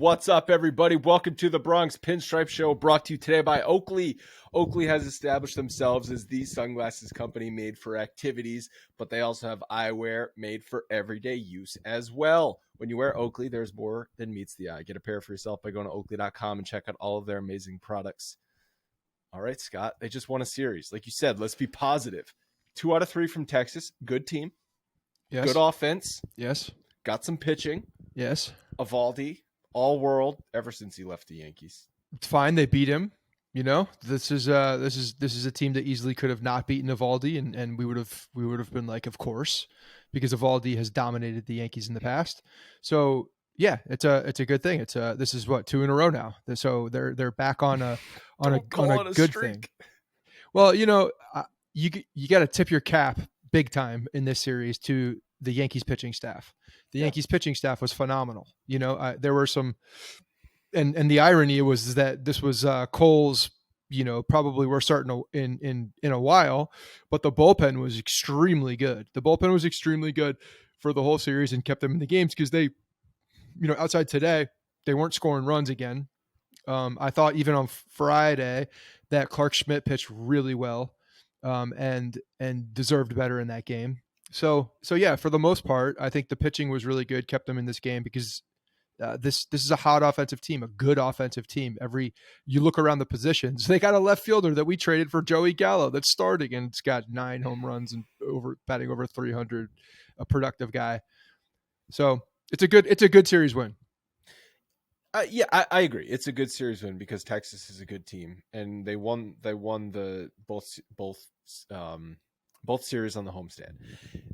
What's up, everybody? Welcome to the Bronx Pinstripe Show, brought to you today by Oakley. Oakley has established themselves as the sunglasses company made for activities, but they also have eyewear made for everyday use as well. When you wear Oakley, there's more than meets the eye. Get a pair for yourself by going to oakley.com and check out all of their amazing products. All right, Scott, they just won a series. Like you said, let's be positive. 2 out of 3 from Texas. Good team. Yes. Good offense. Yes. Got some pitching. Yes. Evaldi, all world ever since he left the Yankees. It's fine. They beat him. You know, this is a team that easily could have not beaten Evaldi, and we would have been like, of course, because Evaldi has dominated the Yankees in the past. So yeah, it's a good thing. This is what, 2 in a row now. So they're back on a good thing. Well, you know, you got to tip your cap big time in this series to the Yankees pitching staff. The Yankees pitching staff was phenomenal. You know, there were some, and the irony was that this was Cole's, you know, probably we're starting in a while, but the bullpen was extremely good. The bullpen was extremely good for the whole series and kept them in the games because they, you know, outside today, they weren't scoring runs again. I thought even on Friday that Clark Schmidt pitched really well and deserved better in that game. So yeah, for the most part, I think the pitching was really good, kept them in this game because this is a hot offensive team, a good offensive team. You look around the positions, they got a left fielder that we traded for Joey Gallo that's starting and it's got 9 home runs and batting over 300, a productive guy. So it's a good series win. Yeah, I agree. It's a good series win because Texas is a good team, and they won the both series on the homestand.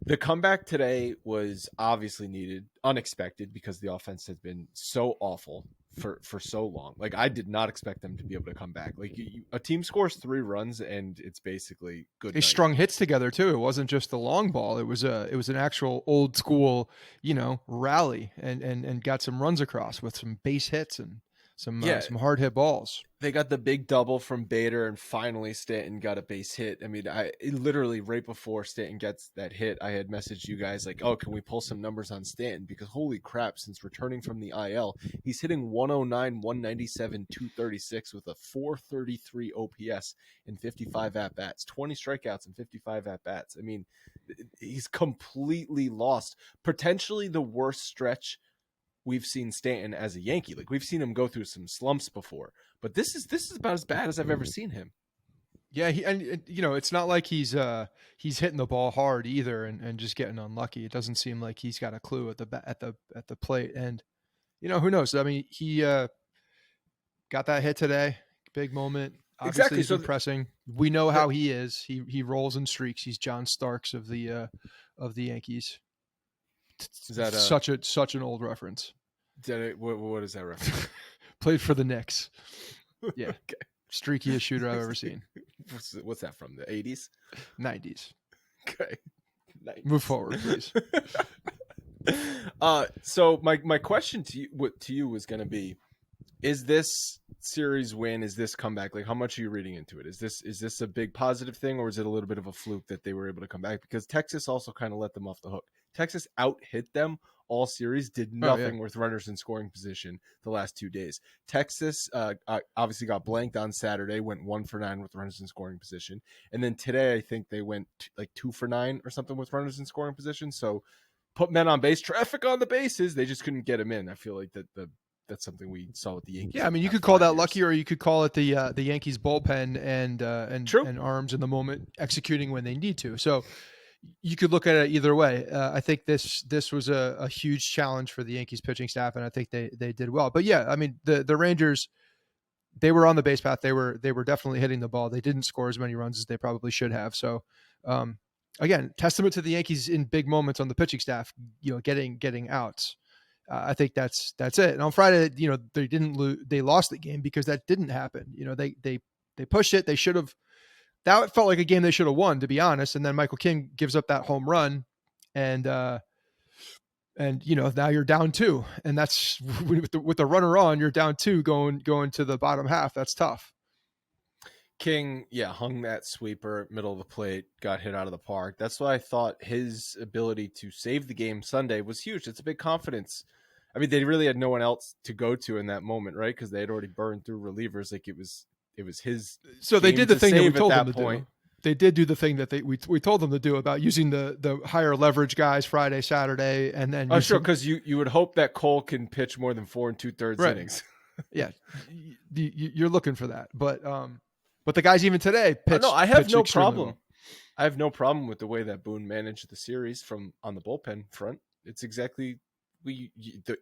The comeback today was obviously needed, unexpected, because the offense has been so awful for so long. Like, I did not expect them to be able to come back. Like, a team scores 3 runs and it's basically good. They strung hits together too. It wasn't just the long ball. It was an actual old school, you know, rally and got some runs across with some base hits and some hard hit balls. They got the big double from Bader, and finally Stanton got a base hit. I mean, literally right before Stanton gets that hit, I had messaged you guys like, "Oh, can we pull some numbers on Stanton? Because holy crap, since returning from the IL, he's hitting 109, 197, 236 with a 433 OPS in 55 at bats, 20 strikeouts and 55 at bats. I mean, he's completely lost. Potentially the worst stretch we've seen Stanton as a Yankee. Like, we've seen him go through some slumps before, but this is about as bad as I've ever seen him. Yeah, you know, it's not like he's hitting the ball hard either and just getting unlucky. It doesn't seem like he's got a clue at the plate. And you know, who knows? I mean, he got that hit today, big moment. Obviously, exactly. He's impressing. We know how he is. He rolls and streaks. He's John Starks of the Yankees. Is that such an old reference? What is that reference? Played for the Knicks. Yeah, okay. Streakiest shooter I've ever seen. What's that from? The 80s? 90s. Okay. 90s. Move forward, please. So my question to you was going to be: is this series win? Is this comeback? Like, how much are you reading into it? Is this a big positive thing, or is it a little bit of a fluke that they were able to come back? Because Texas also kind of let them off the hook. Texas out-hit them all series, did nothing with runners in scoring position the last 2 days. Texas obviously got blanked on Saturday, went 1 for 9 with runners in scoring position. And then today, I think they went like 2 for 9 or something with runners in scoring position. So put men on base, traffic on the bases. They just couldn't get them in. I feel like that's something we saw with the Yankees. Yeah, I mean, you could call that lucky, or you could call it the Yankees bullpen and arms in the moment executing when they need to. So you could look at it either way. I think this was a huge challenge for the Yankees pitching staff, and I think they did well. But yeah, I mean, the Rangers, they were on the base path. They were definitely hitting the ball. They didn't score as many runs as they probably should have. So again, testament to the Yankees in big moments on the pitching staff, you know, getting outs. I think that's it. And on Friday, you know, they didn't lose. They lost the game because that didn't happen. You know, they pushed it. They should have. That felt like a game they should have won, to be honest. And then Michael King gives up that home run, and you know, now you're down 2, and that's with the runner on, you're down 2 going to the bottom half. That's tough. King, hung that sweeper middle of the plate, got hit out of the park. That's why I thought his ability to save the game Sunday was huge. It's a big confidence I mean, they really had no one else to go to in that moment, right? Because they had already burned through relievers. Like it was his. So they did the thing that we told them to point. do. They did do the thing that we told them to do about using the higher leverage guys Friday, Saturday, and then sure, because you would hope that Cole can pitch more than 4 2/3 innings. Yeah, you're looking for that, but the guys even today pitched. No, I have no problem. Well. I have no problem with the way that Boone managed the series from on the bullpen front. It's exactly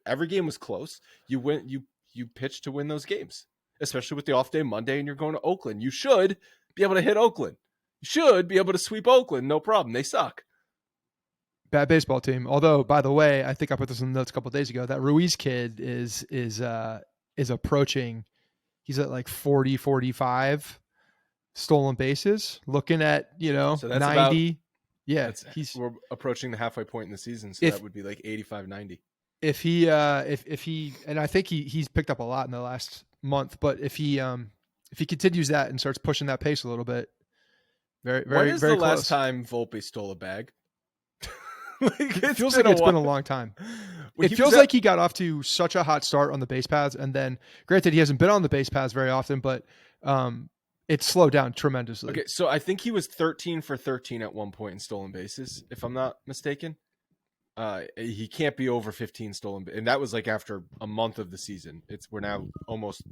every game was close. You went you pitched to win those games, especially with the off day Monday, and you're going to Oakland. You should be able to hit Oakland. You should be able to sweep Oakland, no problem. They suck. Bad baseball team. Although, by the way, I think I put this in the notes a couple of days ago. That Ruiz kid is approaching. He's at like 40, 45 stolen bases. Looking at so 90. We're approaching the halfway point in the season, so that would be like 85, 90. If he and I think he's picked up a lot in the last month, but if he continues that and starts pushing that pace a little bit, very very when is very the close. Last time Volpe stole a bag? It feels like it's been a long time. It feels like he got off to such a hot start on the base paths, and then granted he hasn't been on the base paths very often, but it slowed down tremendously. Okay, so I think he was 13 for 13 at one point in stolen bases, if I'm not mistaken. He can't be over 15 stolen, and that was like after a month of the season. We're now almost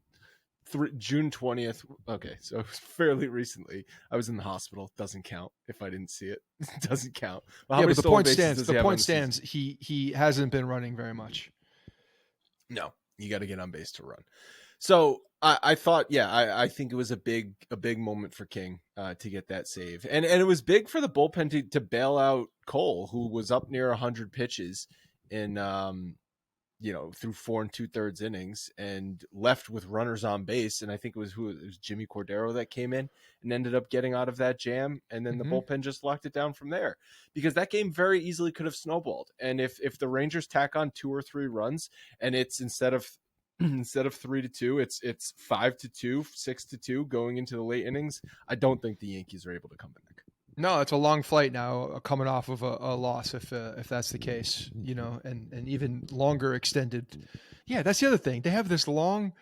June 20th. Okay, so it was fairly recently. I was in the hospital. Doesn't count if I didn't see it. It doesn't count. But the point stands. The point stands. He hasn't been running very much. No, you got to get on base to run. So I thought, I think it was a big moment for King to get that save, and it was big for the bullpen to bail out Cole, who was up near 100 pitches in through 4 2/3 innings and left with runners on base. And I think it was Jimmy Cordero that came in and ended up getting out of that jam. And then the bullpen just locked it down from there, because that game very easily could have snowballed. And if the Rangers tack on 2 or 3 runs, and it's instead of 3-2, it's 5-2, 6-2 going into the late innings, I don't think the Yankees are able to come back. No, it's a long flight now, coming off of a loss, if that's the case, and even longer extended. Yeah, that's the other thing. They have this long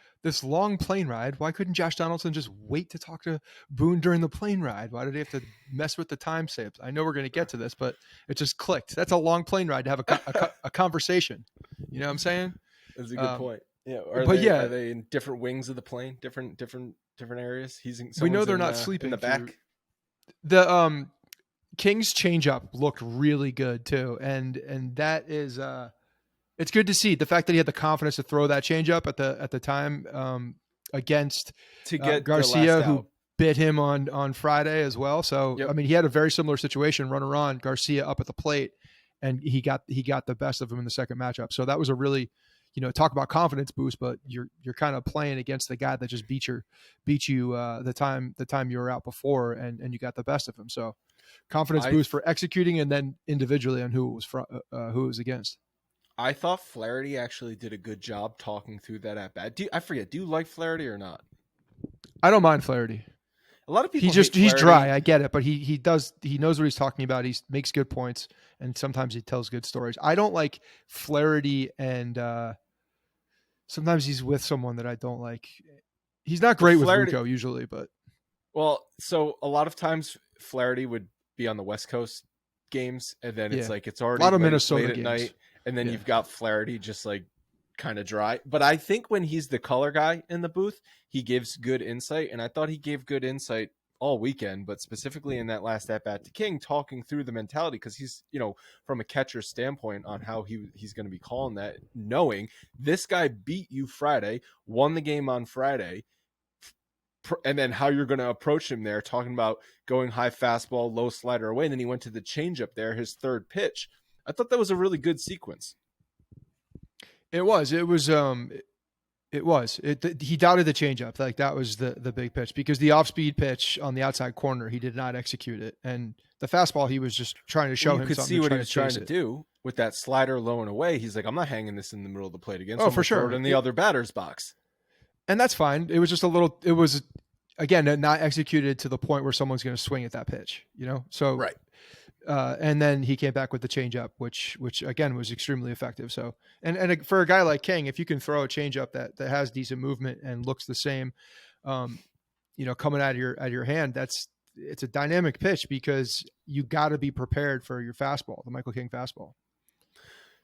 plane ride. Why couldn't Josh Donaldson just wait to talk to Boone during the plane ride? Why did they have to mess with the time saves? I know we're going to get to this, but it just clicked. That's a long plane ride to have a conversation. You know what I'm saying? That's a good point. Yeah, are they in different wings of the plane, different areas? We know they're not sleeping in the back. The King's changeup looked really good too, and that is it's good to see the fact that he had the confidence to throw that changeup at the time against Garcia, who bit him on Friday as well. So I mean, he had a very similar situation, runner on, Garcia up at the plate, and he got the best of him in the second matchup. So that was a really, talk about confidence boost, but you're kind of playing against the guy that just beat you the time you were out before, and you got the best of him. So confidence boost for executing, and then individually on who it was against. I thought Flaherty actually did a good job talking through that at bat. Do you like Flaherty or not? I don't mind Flaherty. A lot of people he's dry. I get it, but he knows what he's talking about. He makes good points, and sometimes he tells good stories. I don't like Flaherty, and sometimes he's with someone that I don't like. He's not great with Rico usually, but so a lot of times Flaherty would be on the West Coast games, and then it's like it's already a lot of Minnesota late at games. Night, and then you've got Flaherty just like kind of dry. But I think when he's the color guy in the booth, he gives good insight, and I thought he gave good insight all weekend, but specifically in that last at bat to King, talking through the mentality, because he's from a catcher's standpoint on how he's going to be calling that, knowing this guy beat you Friday, won the game on Friday, and then how you're going to approach him there, talking about going high fastball, low slider away, and then he went to the changeup there, his third pitch. I thought that was a really good sequence. It was. He doubted the changeup. Like that was the big pitch, because the off-speed pitch on the outside corner, he did not execute it, and the fastball, he was just trying to show him. You could see what he was trying to do with that slider low and away. He's like, I'm not hanging this in the middle of the plate again. So oh, for sure. Throw it in the other batter's box. And that's fine. It was just it was, again, not executed to the point where someone's going to swing at that pitch, So right. And then he came back with the changeup, which again was extremely effective. So, and for a guy like King, if you can throw a changeup that has decent movement and looks the same, coming out of your hand, it's a dynamic pitch because you got to be prepared for your fastball, the Michael King fastball.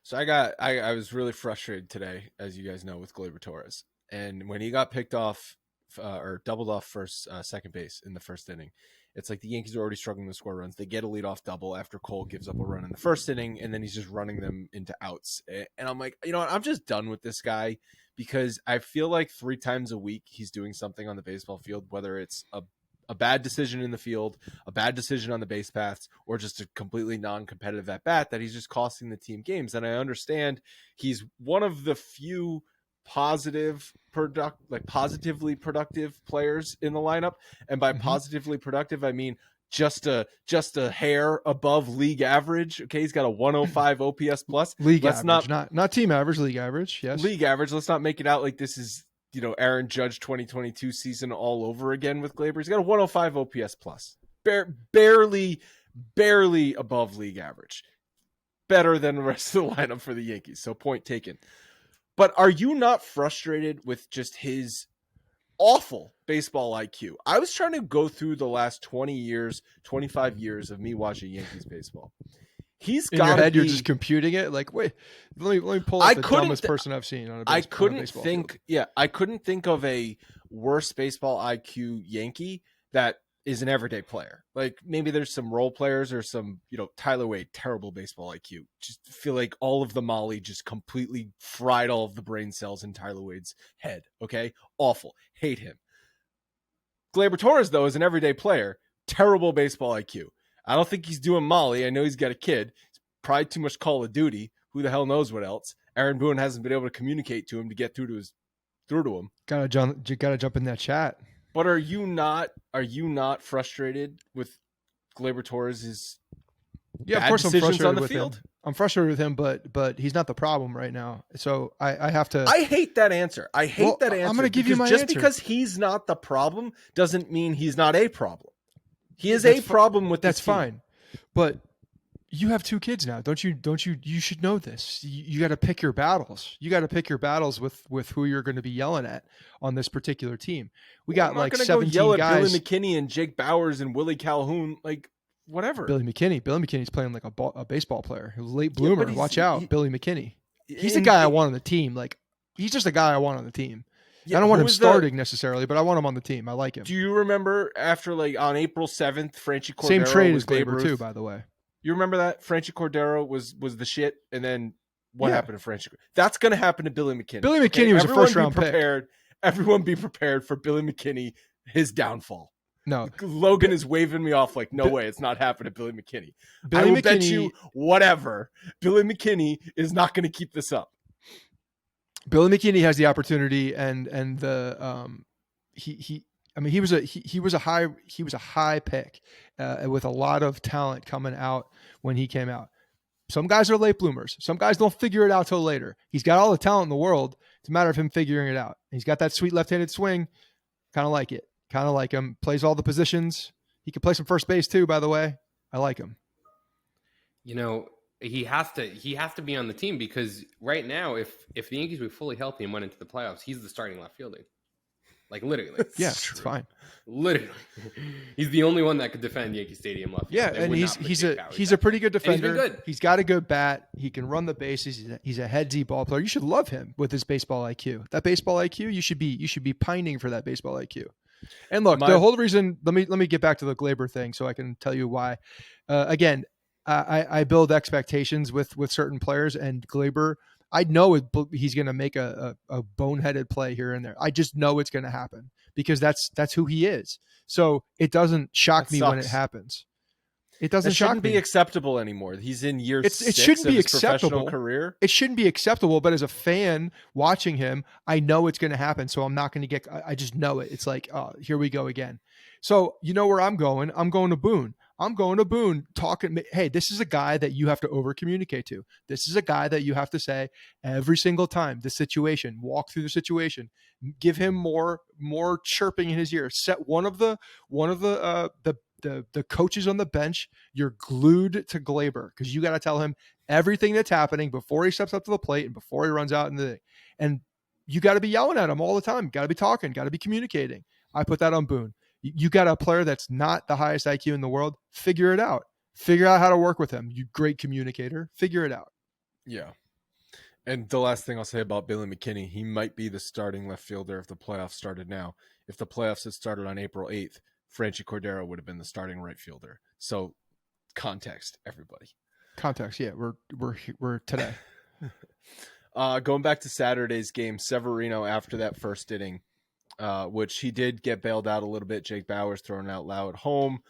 So I was really frustrated today, as you guys know, with Gleyber Torres, and when he got picked off or doubled off second base in the first inning. It's like the Yankees are already struggling to score runs. They get a leadoff double after Cole gives up a run in the first inning, and then he's just running them into outs. And I'm like, I'm just done with this guy because I feel like 3 times a week he's doing something on the baseball field, whether it's a bad decision in the field, a bad decision on the base paths, or just a completely non-competitive at bat that he's just costing the team games. And I understand he's one of the few positively productive players in the lineup, and by positively productive I mean just a hair above league average. Okay, he's got a 105 OPS plus. League average, not team average, league average. Yes, league average. Let's not make it out like this is Aaron Judge 2022 season all over again with Gleyber. He's got a 105 OPS plus, barely above league average, better than the rest of the lineup for the Yankees. So point taken. But are you not frustrated with just his awful baseball IQ? I was trying to go through the last 25 years of me watching Yankees baseball. He's got in your head, you're just computing it. Like, wait, let me pull up the dumbest person I've seen on a baseball. I couldn't think of a worse baseball IQ Yankee that is an everyday player. Like maybe there's some role players or some, Tyler Wade, terrible baseball IQ. Just feel like all of the Molly just completely fried all of the brain cells in Tyler Wade's head. Okay. Awful. Hate him. Gleyber Torres though is an everyday player. Terrible baseball IQ. I don't think he's doing Molly. I know he's got a kid. It's probably too much Call of Duty. Who the hell knows what else? Aaron Boone hasn't been able to communicate to him to get through to him. Gotta jump in that chat. But are you not frustrated with Gleyber Torres' of course I'm frustrated with him. I'm frustrated with him, but he's not the problem right now. So I have to. I hate that answer. I'm going to give you my answer. Just because he's not the problem doesn't mean he's not a problem. He is a problem with this team. That's fine. But you have 2 kids now. Don't you you should know this. You got to pick your battles. You got to pick your battles with who you're going to be yelling at on this particular team. We got like 17 yell guys. At Billy McKinney and Jake Bowers and Willie Calhoun, like whatever. Billy McKinney's playing like a baseball player. Late bloomer. Watch out, Billy McKinney. He's the guy I want on the team. Like he's just a guy I want on the team. Yeah, I don't want him starting necessarily, but I want him on the team. I like him. Do you remember after like on April 7th, Franchi Cordero same trade as Gleyber too, by the way. You remember that Franchi Cordero was the shit, and then what happened to Franchi? That's going to happen to Billy McKinney. Billy McKinney was a first-round pick. Everyone be prepared for Billy McKinney, his downfall. No, Logan is waving me off like, no way, it's not happening to Billy McKinney. I will bet you whatever. Billy McKinney is not going to keep this up. Billy McKinney has the opportunity, and the he was a high pick with a lot of talent coming out when he came out. Some guys are late bloomers. Some guys don't figure it out till later. He's got all the talent in the world. It's a matter of him figuring it out. He's got that sweet left-handed swing. Kind of like it. Kind of like him. Plays all the positions. He can play some first base too, by the way. I like him. He has to be on the team because right now, if the Yankees were fully healthy and went into the playoffs, he's the starting left fielding. Like literally. Yeah, it's fine. Literally. He's the only one that could defend Yankee Stadium left. Yeah, and he's a pretty good defender. He's been good. He's got a good bat. He can run the bases. He's a headsy ball player. You should love him with his baseball IQ. That baseball IQ, you should be pining for that baseball IQ. And look, the whole reason, let me get back to the Gleyber thing so I can tell you why. Again, I build expectations with certain players, and Gleyber, I know he's going to make a boneheaded play here and there. I just know it's going to happen because that's who he is. So it doesn't shock me when it happens. It doesn't shock me. It shouldn't be acceptable anymore. He's in year 6 it shouldn't be of his acceptable. Professional career. It shouldn't be acceptable, but as a fan watching him, I know it's going to happen. So I'm not going to get, I just know it. It's like, oh, here we go again. So you know where I'm going? I'm going to Boone. Talking, hey, this is a guy that you have to over communicate to. This is a guy that you have to say every single time the situation, walk through the situation, give him more chirping in his ear. Set one of the the coaches on the bench, you're glued to Gleyber because you got to tell him everything that's happening before he steps up to the plate and before he runs out and you got to be yelling at him all the time. Got to be talking, got to be communicating. I put that on Boone. You got a player that's not the highest IQ in the world. Figure it out. Figure out how to work with him. You great communicator. Figure it out. Yeah. And the last thing I'll say about Billy McKinney, he might be the starting left fielder if the playoffs started now. If the playoffs had started on April 8th, Franchi Cordero would have been the starting right fielder. So context, everybody. Context, yeah. We're today. Going back to Saturday's game, Severino after that first inning, which he did get bailed out a little bit. Jake Bauers thrown out loud at home.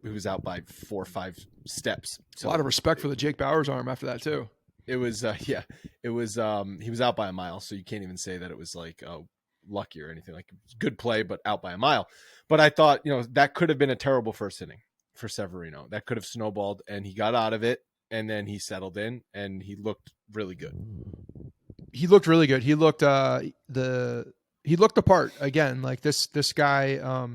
He was out by 4 or 5 steps. So a lot of respect for the Jake Bauers arm after that too. It was he was out by a mile, so you can't even say that it was like lucky or anything. Like, good play, but out by a mile. But I thought, that could have been a terrible first inning for Severino. That could have snowballed, and he got out of it, and then he settled in, and he looked really good. He looked really good. He looked he looked the part again. Like this guy.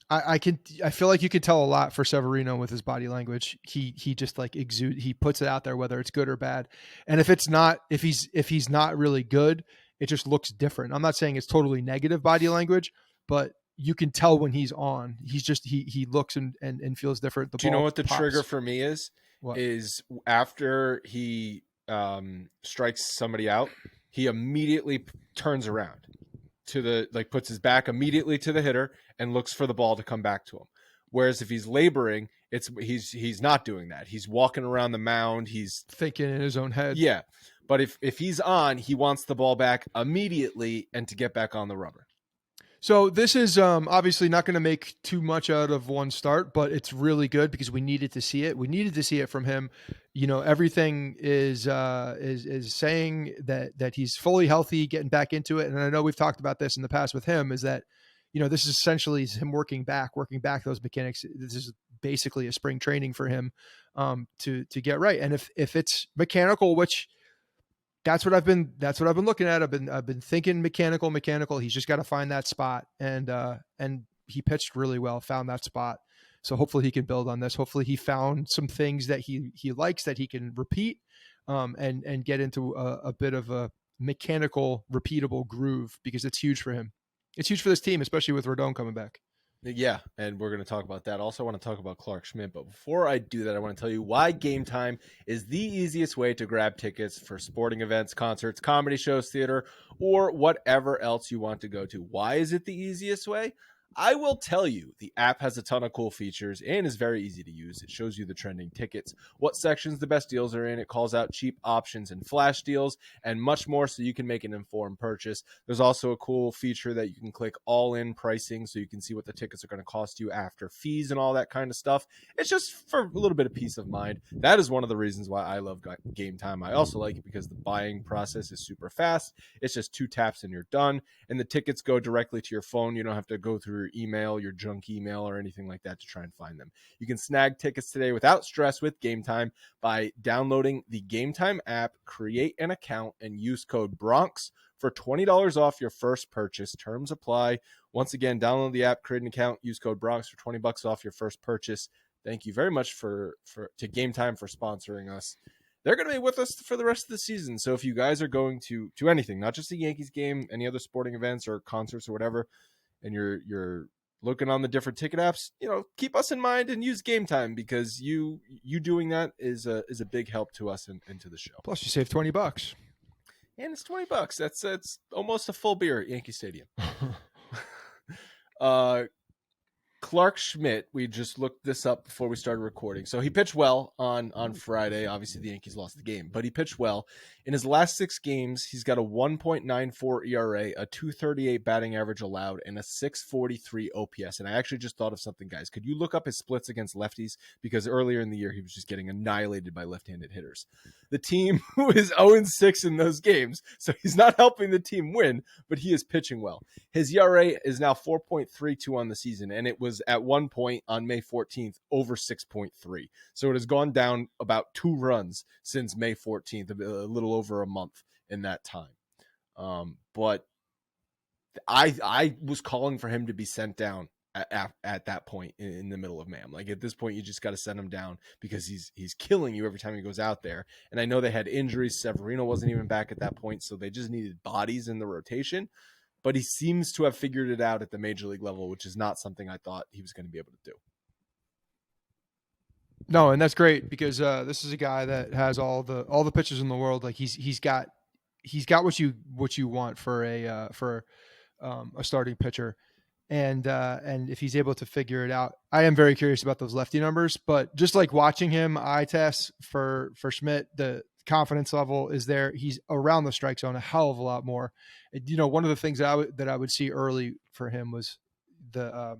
I feel like you could tell a lot for Severino with his body language. He just like he puts it out there, whether it's good or bad. And if he's not really good, it just looks different. I'm not saying it's totally negative body language, but you can tell when he's on. He's just he looks and feels different. Do you know what the trigger for me is? What? Is after he strikes somebody out, he immediately turns around to puts his back immediately to the hitter and looks for the ball to come back to him. Whereas if he's laboring, he's not doing that. He's walking around the mound. He's thinking in his own head. Yeah. But if he's on, he wants the ball back immediately and to get back on the rubber. So this is obviously not going to make too much out of one start, but it's really good because we needed to see it. We needed to see it from him. Everything is saying that he's fully healthy, getting back into it. And I know we've talked about this in the past with him, is that, this is essentially him working back those mechanics. This is basically a spring training for him to get right. And if it's mechanical, which that's what I've been looking at. I've been thinking mechanical. He's just got to find that spot. And he pitched really well, found that spot. So hopefully he can build on this. Hopefully he found some things that he likes that he can repeat, and get into a bit of a mechanical, repeatable groove, because it's huge for him. It's huge for this team, especially with Rodon coming back. Yeah, and we're going to talk about that. Also, I want to talk about Clark Schmidt. But before I do that, I want to tell you why Game Time is the easiest way to grab tickets for sporting events, concerts, comedy shows, theater, or whatever else you want to go to. Why is it the easiest way? I will tell you, the app has a ton of cool features and is very easy to use. It shows you the trending tickets, what sections the best deals are in. It calls out cheap options and flash deals and much more, so you can make an informed purchase. There's also a cool feature that you can click all-in pricing, so you can see what the tickets are going to cost you after fees and all that kind of stuff. It's just for a little bit of peace of mind. That is one of the reasons why I love Game Time. I also like it because the buying process is super fast. It's just 2 taps and you're done, and the tickets go directly to your phone. You don't have to go through your email, your junk email, or anything like that to try and find them. You can snag tickets today without stress with Game Time by downloading the Game Time app, create an account, and use code Bronx for $20 off your first purchase. Terms apply. Once again, download the app, create an account, use code Bronx for $20 off your first purchase. Thank you very much to Game Time for sponsoring us. They're going to be with us for the rest of the season. So if you guys are going to anything, not just a Yankees game, any other sporting events or concerts or whatever, and you're looking on the different ticket apps, keep us in mind and use Game Time, because you doing that is a big help to us and to the show. Plus you save $20. And it's $20. That's almost a full beer at Yankee Stadium. Clark Schmidt, we just looked this up before we started recording. So he pitched well on Friday. Obviously, the Yankees lost the game, but he pitched well. In his last 6 games, he's got a 1.94 ERA, a 238 batting average allowed, and a 643 OPS. And I actually just thought of something, guys. Could you look up his splits against lefties? Because earlier in the year, he was just getting annihilated by left-handed hitters. The team is 0-6 in those games, so he's not helping the team win, but he is pitching well. His ERA is now 4.32 on the season, and it was at one point on May 14th over 6.3. So it has gone down about 2 runs since May 14th, a little over a month in that time. But I was calling for him to be sent down at that point in the middle of Mam. Like at this point, you just got to send him down because he's killing you every time he goes out there. And I know they had injuries. Severino wasn't even back at that point, so they just needed bodies in the rotation. But he seems to have figured it out at the major league level, which is not something I thought he was going to be able to do. No, and that's great because this is a guy that has all the pitches in the world. Like he's got what you want for a starting pitcher. And if he's able to figure it out, I am very curious about those lefty numbers. But just like watching him eye test for Schmidt, the confidence level is there. He's around the strike zone a hell of a lot more. One of the things that I would see early for him was the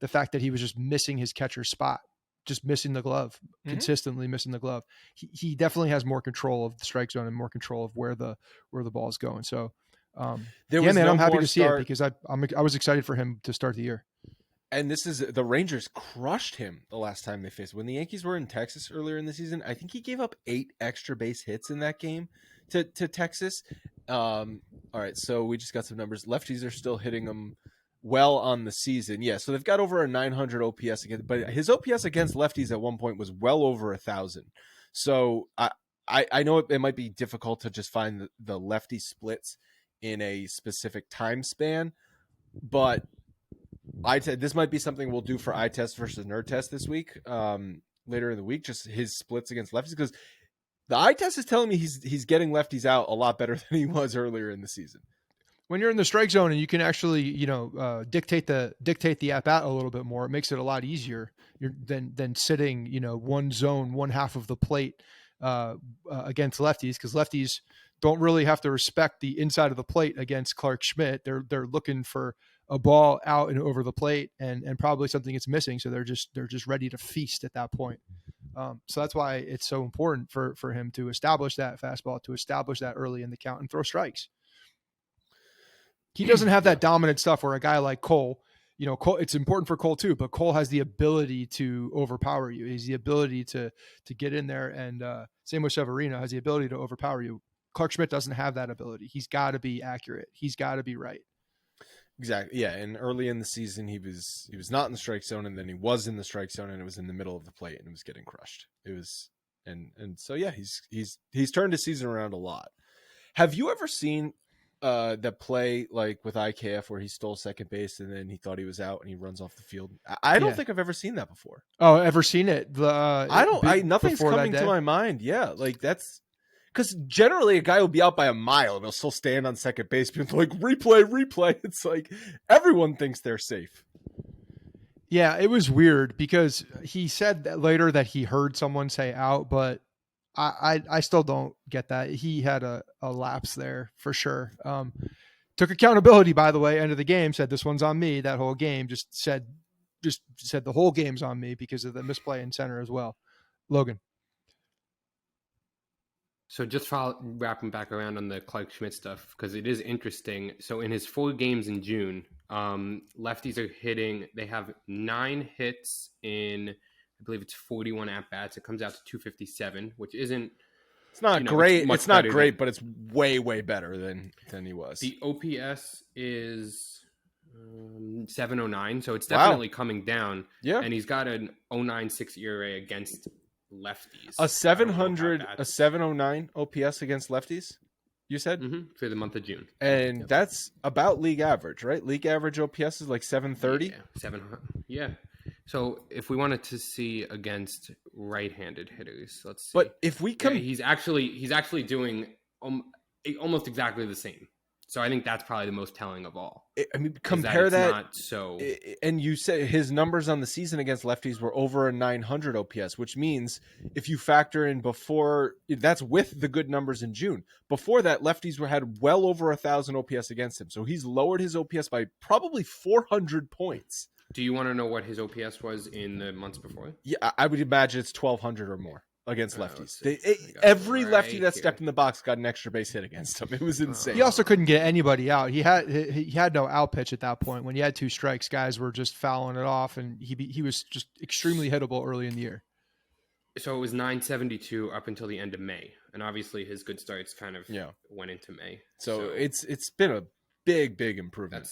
fact that he was just missing his catcher's spot, just missing the glove, consistently missing the glove. He definitely has more control of the strike zone and more control of where the ball is going. So. I'm happy to see it because I was excited for him to start the year. And the Rangers crushed him the last time they faced. When the Yankees were in Texas earlier in the season, I think he gave up 8 extra base hits in that game to Texas. All right, so we just got some numbers. Lefties are still hitting them well on the season. Yeah, so they've got over a 900 OPS against, but his OPS against lefties at one point was well over 1,000. So I know it might be difficult to just find the lefty splits in a specific time span, but this might be something we'll do for eye test versus nerd test this week, later in the week, just his splits against lefties, because the eye test is telling me he's getting lefties out a lot better than he was earlier in the season. When you're in the strike zone and you can actually, dictate the at bat a little bit more, it makes it a lot easier than sitting, one zone, one half of the plate against lefties, because lefties don't really have to respect the inside of the plate against Clark Schmidt. They're looking for a ball out and over the plate and probably something that's missing. So they're just ready to feast at that point. So that's why it's so important for him to establish that fastball, to establish that early in the count and throw strikes. He doesn't have that dominant stuff where a guy like Cole, Cole, it's important for Cole too, but Cole has the ability to overpower you. He's the ability to get in there, and same with Severino, has the ability to overpower you. Clark Schmidt doesn't have that ability. He's got to be accurate. He's got to be right. Exactly. Yeah. And early in the season, he was not in the strike zone, and then he was in the strike zone, and it was in the middle of the plate, and it was getting crushed. It was, and so yeah, he's turned his season around a lot. Have you ever seen that play like with IKF where he stole second base and then he thought he was out and he runs off the field? I don't think I've ever seen that before. Oh, ever seen it? Nothing's coming to my mind. Yeah, like that's. Because generally a guy will be out by a mile and he'll still stand on second base. People like, replay. It's like everyone thinks they're safe. Yeah, it was weird because he said that later that he heard someone say out, but I still don't get that. He had a lapse there for sure. Took accountability, by the way, end of the game, said this one's on me. That whole game just said the whole game's on me because of the misplay in center as well. Logan. So just wrapping back around on the Clark Schmidt stuff, because it is interesting. So in his 4 games in June, lefties are hitting. They have 9 hits in, I believe it's 41 at-bats. It comes out to 257, which isn't... It's not great. It's not great, but it's way, way better than he was. The OPS is 709, so it's definitely coming down. Yeah. And he's got an 0.96 ERA against lefties. A 709 OPS against lefties, you said? For the month of June. And that's about league average, right? League average OPS is like 730? Yeah, 700. Yeah. So if we wanted to see against right-handed hitters, let's see. But if we come... he's actually doing almost exactly the same. So I think that's probably the most telling of all. I mean, compare that. Not so... And you said his numbers on the season against lefties were over a 900 OPS, which means if you factor in before, that's with the good numbers in June. Before that, lefties had well over 1,000 OPS against him. So he's lowered his OPS by probably 400 points. Do you want to know what his OPS was in the months before? Yeah, I would imagine it's 1,200 or more against lefties. Every lefty that stepped in the box got an extra base hit against him. It was insane. He also couldn't get anybody out. He had no out pitch at that point. When he had 2 strikes, guys were just fouling it off, and he was just extremely hittable early in the year. So it was 972 up until the end of May, and obviously his good starts kind of went into May. So it's been a big improvement.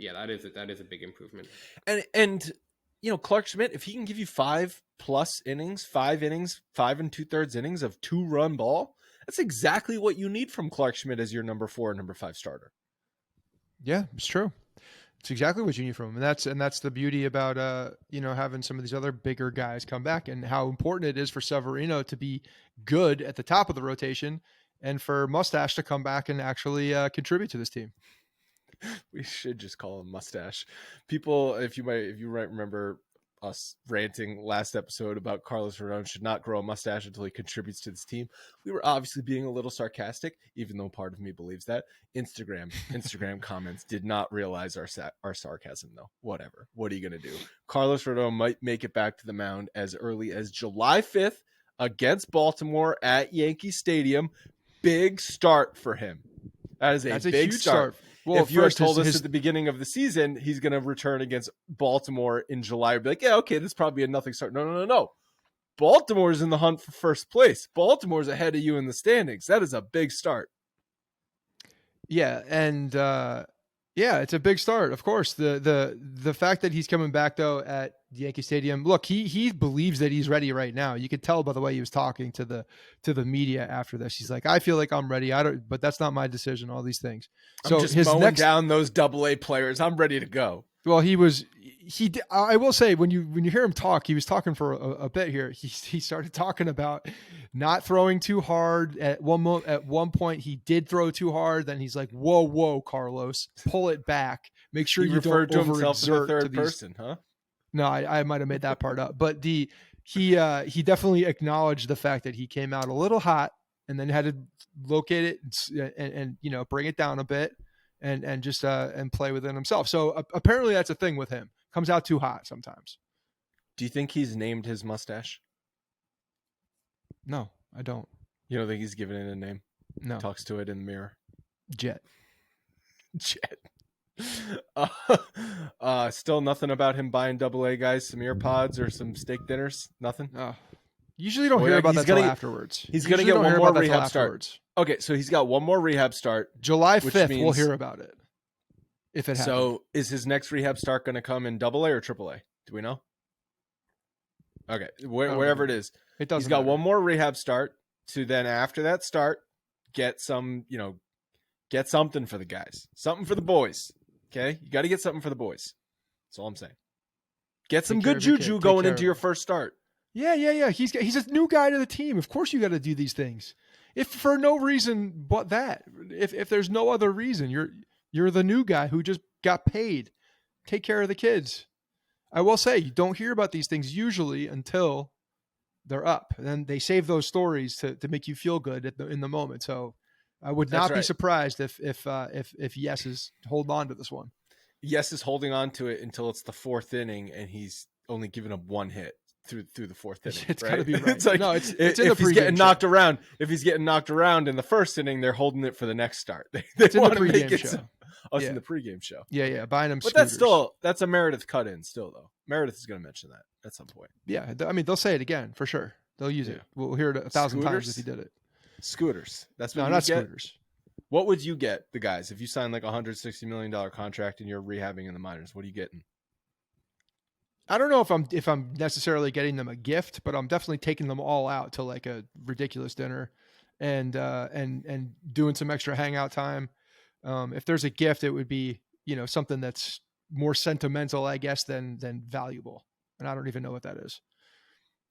Yeah, that is a big improvement. And Clark Schmidt, if he can give you 5+ innings, 5 innings, 5 2/3 innings of 2-run ball, that's exactly what you need from Clark Schmidt as your number 4 and number 5 starter. Yeah, it's true. It's exactly what you need from him. And that's the beauty about having some of these other bigger guys come back, and how important it is for Severino to be good at the top of the rotation, and for Mustache to come back and actually contribute to this team. We should just call him Mustache. People, if you might remember us ranting last episode about Carlos Rodon should not grow a mustache until he contributes to this team. We were obviously being a little sarcastic, even though part of me believes that. Instagram comments did not realize our sarcasm, though. Whatever. What are you going to do? Carlos Rodon might make it back to the mound as early as July 5th against Baltimore at Yankee Stadium. Big start for him. That's a big huge start. Well, if you had told us at the beginning of the season he's going to return against Baltimore in July, we'd be like, yeah, okay, this is probably a nothing start. No. Baltimore's in the hunt for first place. Baltimore's ahead of you in the standings. That is a big start. Yeah, and it's a big start. Of course, the fact that he's coming back though at the Yankee Stadium. Look, he believes that he's ready right now. You could tell by the way he was talking to the media after this. He's like, I feel like I'm ready. But that's not my decision. All these things. So I'm just mowing down those AA players. I'm ready to go. Well, I will say when you hear him talk, he was talking for a bit here. He started talking about not throwing too hard at one point. He did throw too hard. Then he's like, whoa, Carlos, pull it back. Make sure you don't to himself overexert in the third person, huh? No, I might have made that part up, but he definitely acknowledged the fact that he came out a little hot and then had to locate it and bring it down a bit and just play within himself. So apparently that's a thing with him. Comes out too hot sometimes. Do you think he's named his mustache? No, I don't. You don't think he's given it a name? No. Talks to it in the mirror. Jet. Still nothing about him buying AA guys some ear pods or some steak dinners. Nothing. Usually don't hear about that until afterwards. He's gonna get one more rehab start. Okay, so he's got one more rehab start. July 5th, we'll hear about it if it happens. So is his next rehab start going to come in AA or AAA? Do we know? Okay, wherever it is, it doesn't. He's got matter. one more rehab start to then after that start get something for the guys, something for the boys. Okay, you got to get something for the boys. That's all I'm saying. Get some good juju going into your first start. Yeah. He's a new guy to the team. Of course, you got to do these things. If for no reason but that, if there's no other reason, you're the new guy who just got paid. Take care of the kids. I will say you don't hear about these things usually until they're up, and then they save those stories to make you feel good in the moment. So I would not be surprised if Yes is holding on to this one. Yes is holding on to it until it's the 4th inning, and he's only given up 1 hit through the 4th inning. It's got right? to be right. It's like, no, it's if he's getting knocked around. If he's getting knocked around in the 1st inning, they're holding it for the next start. They want to make it show. It's in the pregame show. Yeah, buying them. But scooters. that's a Meredith cut in still though. Meredith is going to mention that at some point. Yeah, I mean they'll say it again for sure. They'll use it. We'll hear it 1,000 times if he did it. Scooters. That's what not get? scooters. What would you get the guys if you signed like $160 million contract and you're rehabbing in the minors? What are you getting? I don't know if I'm necessarily getting them a gift, but I'm definitely taking them all out to like a ridiculous dinner, and doing some extra hangout time. If there's a gift, it would be something that's more sentimental, I guess, than valuable, and I don't even know what that is.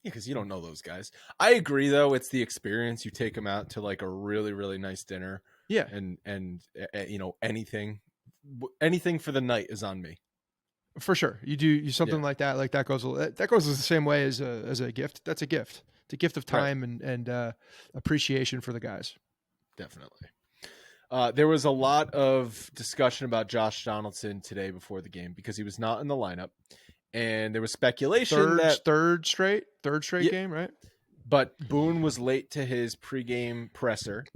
Yeah, because you don't know those guys. I agree, though. It's the experience. You take them out to like a really, really nice dinner. Yeah, and anything for the night is on me. For sure, you do something like that. Like that goes the same way as a gift. That's a gift. It's a gift of time and appreciation for the guys. Definitely. There was a lot of discussion about Josh Donaldson today before the game because he was not in the lineup, and there was speculation that third straight game, right? But Boone was late to his pregame presser,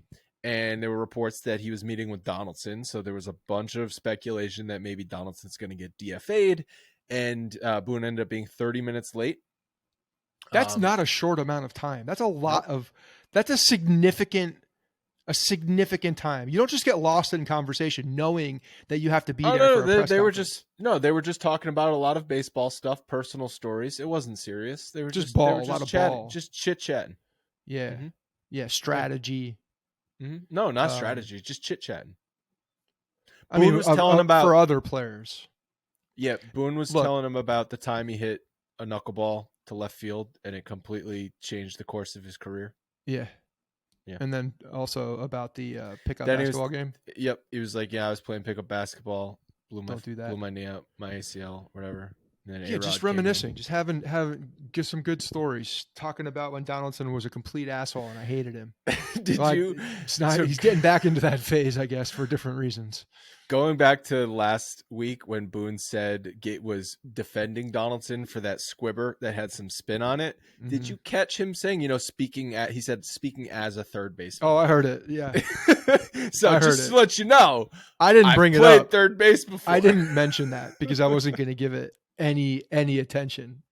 and there were reports that he was meeting with Donaldson. So there was a bunch of speculation that maybe Donaldson's going to get DFA'd, and Boone ended up being 30 minutes late. That's not a short amount of time. That's a lot of. That's a significant a significant time. You don't just get lost in conversation knowing that you have to be Oh there no, for a press they were conference. they were just talking about a lot of baseball stuff, personal stories. It wasn't serious. They were Just they ball, were a lot just of chatting, ball. just chit chatting. Yeah. Mm-hmm. Yeah. Strategy. Mm-hmm. No, not strategy, just chit chatting. I mean, was telling about for other players. Yeah, Boone was Look, telling him about the time he hit a knuckleball to left field and it completely changed the course of his career. Yeah. Yeah. And then also about the pickup Then basketball game. Yep. He was like, yeah, I was playing pickup basketball, Don't do that. blew my knee out, my ACL, whatever. And then Yeah, A-Rod just came in. reminiscing, just having give some good stories, talking about when Donaldson was a complete asshole and I hated him. Did Well, you? It's not. So- He's getting back into that phase, I guess, for different reasons. Going back to last week when Boone said Gate was defending Donaldson for that squibber that had some spin on it, did Mhm. you catch him saying, he said speaking as a third baseman? Oh, I heard it. Yeah, So I heard just it. to let you know, I didn't I've bring it played up. third base before. I didn't mention that because I wasn't going to give it any attention.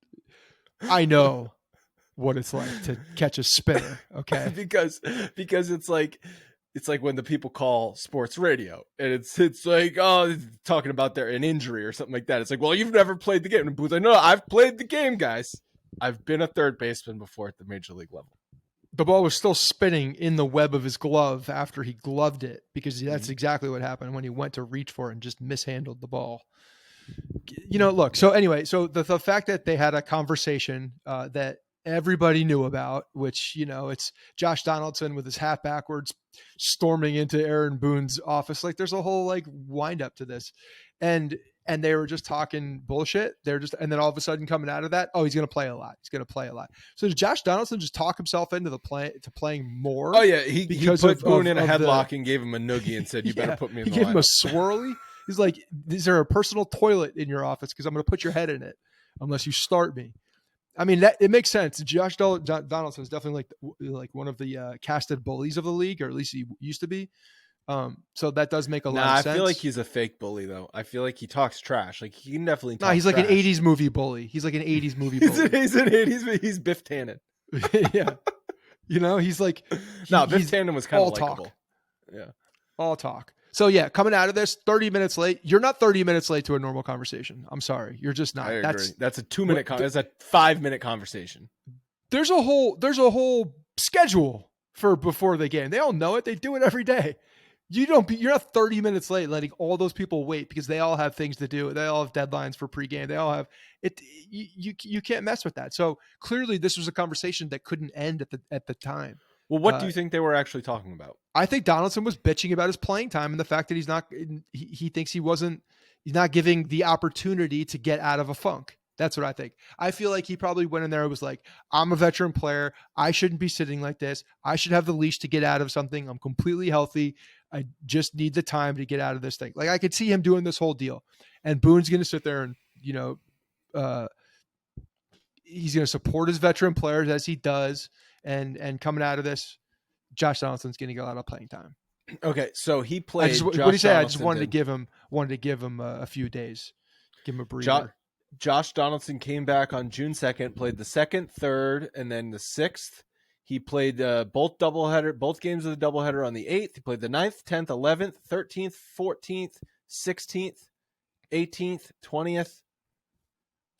I know what it's like to catch a spinner. Okay, because it's like when the people call sports radio and it's like, oh, talking about an injury or something like that. It's like, well, you've never played the game. And Boone's like, no, I've played the game, guys. I've been a third baseman before at the major league level. the ball was still spinning in the web of his glove after he gloved it because that's exactly what happened when he went to reach for it and just mishandled the ball. Look, so anyway, so the fact that they had a conversation that everybody knew about, which, it's Josh Donaldson with his hat backwards storming into Aaron Boone's office. Like there's a whole like wind up to this. And they were just talking bullshit. And then all of a sudden coming out of that, oh, he's going to play a lot. He's going to play a lot. So did Josh Donaldson just talk himself into playing more? Oh yeah. He put Boone in a headlock and gave him a noogie and said, you better put me in the lineup. He gave him a swirly. He's like, is there a personal toilet in your office? Because I'm going to put your head in it unless you start me. I mean, it makes sense. Josh Donaldson is definitely like one of the casted bullies of the league, or at least he used to be. So that does make a lot of sense. I feel like he's a fake bully, though. I feel like he talks trash. Like he can definitely talk he's like trash. an 80s movie bully. He's like an 80s movie bully. he's an 80s, he's Biff Tannen. Yeah. He's like... Biff Tannen was kind of likable. Talk. Yeah. All talk. So yeah, coming out of this 30 minutes late. You're not 30 minutes late to a normal conversation. I'm sorry. You're just not. I agree. That's a 2-minute that's a 5-minute conversation. There's a whole schedule for before the game. They all know it. They do it every day. You're not 30 minutes late letting all those people wait because they all have things to do. They all have deadlines for pregame. They all have it. You can't mess with that. So clearly this was a conversation that couldn't end at the time. Well, what do you think they were actually talking about? I think Donaldson was bitching about his playing time and the fact that he thinks he's not giving the opportunity to get out of a funk. That's what I think. I feel like he probably went in there and was like, I'm a veteran player. I shouldn't be sitting like this. I should have the leash to get out of something. I'm completely healthy. I just need the time to get out of this thing. Like I could see him doing this whole deal, and Boone's going to sit there and, he's going to support his veteran players as he does. And coming out of this, Josh Donaldson's going to get a lot of playing time. Okay, so he played. What do you say? I just wanted to give him a few days, give him a breather. Josh Donaldson came back on June 2nd, played the 2nd, 3rd, and then the 6th. He played both games of the doubleheader on the 8th. He played the 9th, 10th, 11th, 13th, 14th, 16th, 18th, 20th,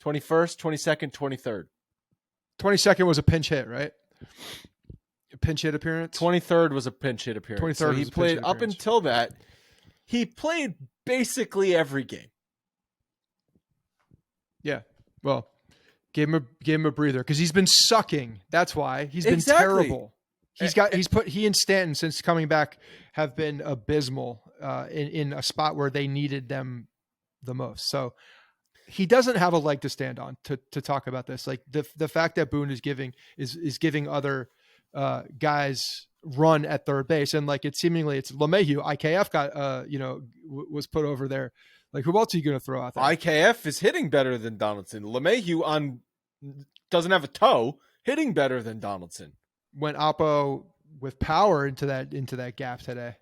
21st, 22nd, 23rd. 22nd was a pinch hit, right? A pinch hit appearance. 23rd was a pinch hit appearance. 23rd so he played up until that. He played basically every game. Yeah. Well, gave him a breather because he's been sucking. That's why he's been terrible. He and Stanton since coming back have been abysmal in a spot where they needed them the most. So he doesn't have a leg to stand on to talk about this. Like the fact that Boone is giving other guys run at third base, and like it's LeMahieu. IKF got was put over there. Like who else are you going to throw out there? IKF is hitting better than Donaldson. LeMahieu doesn't have a toe, hitting better than Donaldson. Went Oppo with power into that gap today.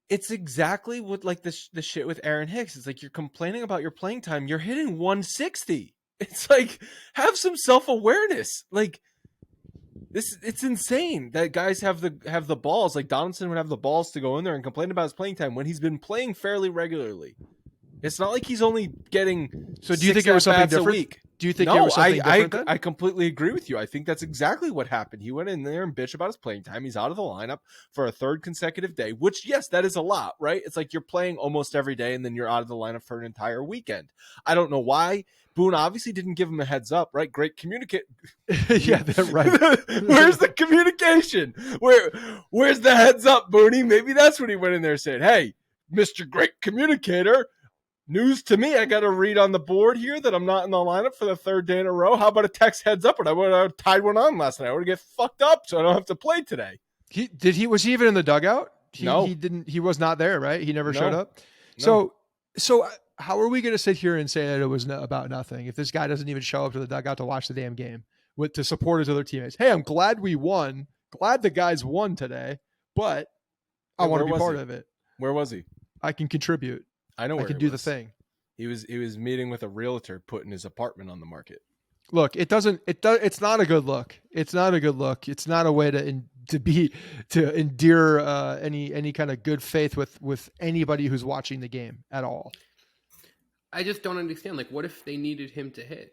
It's exactly what like the shit with Aaron Hicks. It's like you're complaining about your playing time. You're hitting 160. It's like have some self-awareness. Like It's insane that guys have the balls. Like Donaldson would have the balls to go in there and complain about his playing time when he's been playing fairly regularly. It's not like he's only getting. So do you think it was something different? Do you think it was something different? Then? I completely agree with you. I think that's exactly what happened. He went in there and bitched about his playing time. He's out of the lineup for a third consecutive day, which, yes, that is a lot, right? It's like you're playing almost every day and then you're out of the lineup for an entire weekend. I don't know why. Boone obviously didn't give him a heads up, right? Great communicate. Yeah, that's right. Where's the communication? Where's the heads up, Booney? Maybe that's what he went in there saying. Hey, Mr. Great Communicator. News to me, I got to read on the board here that I'm not in the lineup for the third day in a row. How about a text heads up? And I would have tied one on last night. I would get fucked up, so I don't have to play today. Was he even in the dugout? No, he didn't. He was not there, right? He never showed up. No. So how are we going to sit here and say that it was about nothing if this guy doesn't even show up to the dugout to watch the damn game to support his other teammates? Hey, I'm glad we won. Glad the guys won today, but I want to be part of it. Where was he? I can contribute. I know where I can do the thing. He was meeting with a realtor putting his apartment on the market. Look, it's not a good look. It's not a good look. It's not a way to endear any kind of good faith with anybody who's watching the game at all. I just don't understand. Like, what if they needed him to hit?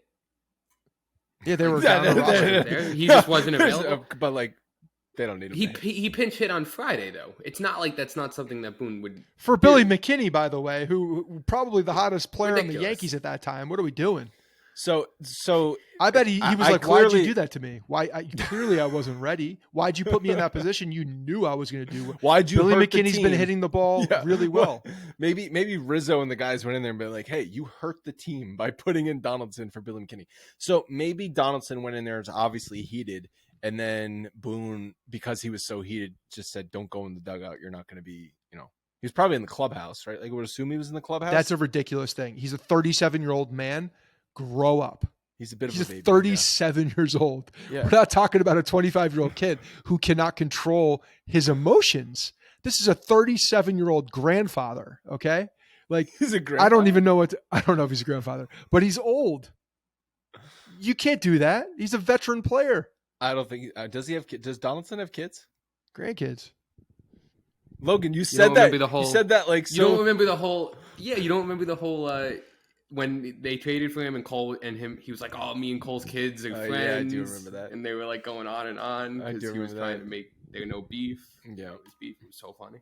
Yeah, they were down the roster there. He just wasn't available. But like, they don't need him. He pinch hit on Friday though. It's not like that's not something that Boone would. For Billy McKinney, by the way, who probably the hottest player on the Yankees at that time. What are we doing? So I bet he was like, "Why'd you do that to me? Clearly I wasn't ready. Why'd you put me in that position? You knew I was going to do. Why'd you? Billy hurt McKinney's been hitting the ball really well. Maybe Rizzo and the guys went in there and be like, "Hey, you hurt the team by putting in Donaldson for Billy McKinney." So maybe Donaldson went in there as obviously heated, and then Boone, because he was so heated, just said, "Don't go in the dugout. You're not going to be, He was probably in the clubhouse, right? Like, I would assume he was in the clubhouse. That's a ridiculous thing. He's a 37-year-old man. Grow up. He's a bit of a baby. 37 years old. Yeah. We're not talking about a 25-year-old kid who cannot control his emotions. This is a 37-year-old grandfather. Okay. Like, he's a grandfather. I don't know if he's a grandfather, but he's old. You can't do that. He's a veteran player. I don't think does he have kids? Does Donaldson have kids? Grandkids. Logan, you said that. You said that like so. You don't remember the whole. Yeah, you don't remember the whole. When they traded for him and Cole and him, he was like, "Oh, me and Cole's kids are friends." Yeah, I do remember that. And they were like going on and on because he was trying to make there no beef. Yeah, it was beef. It was so funny.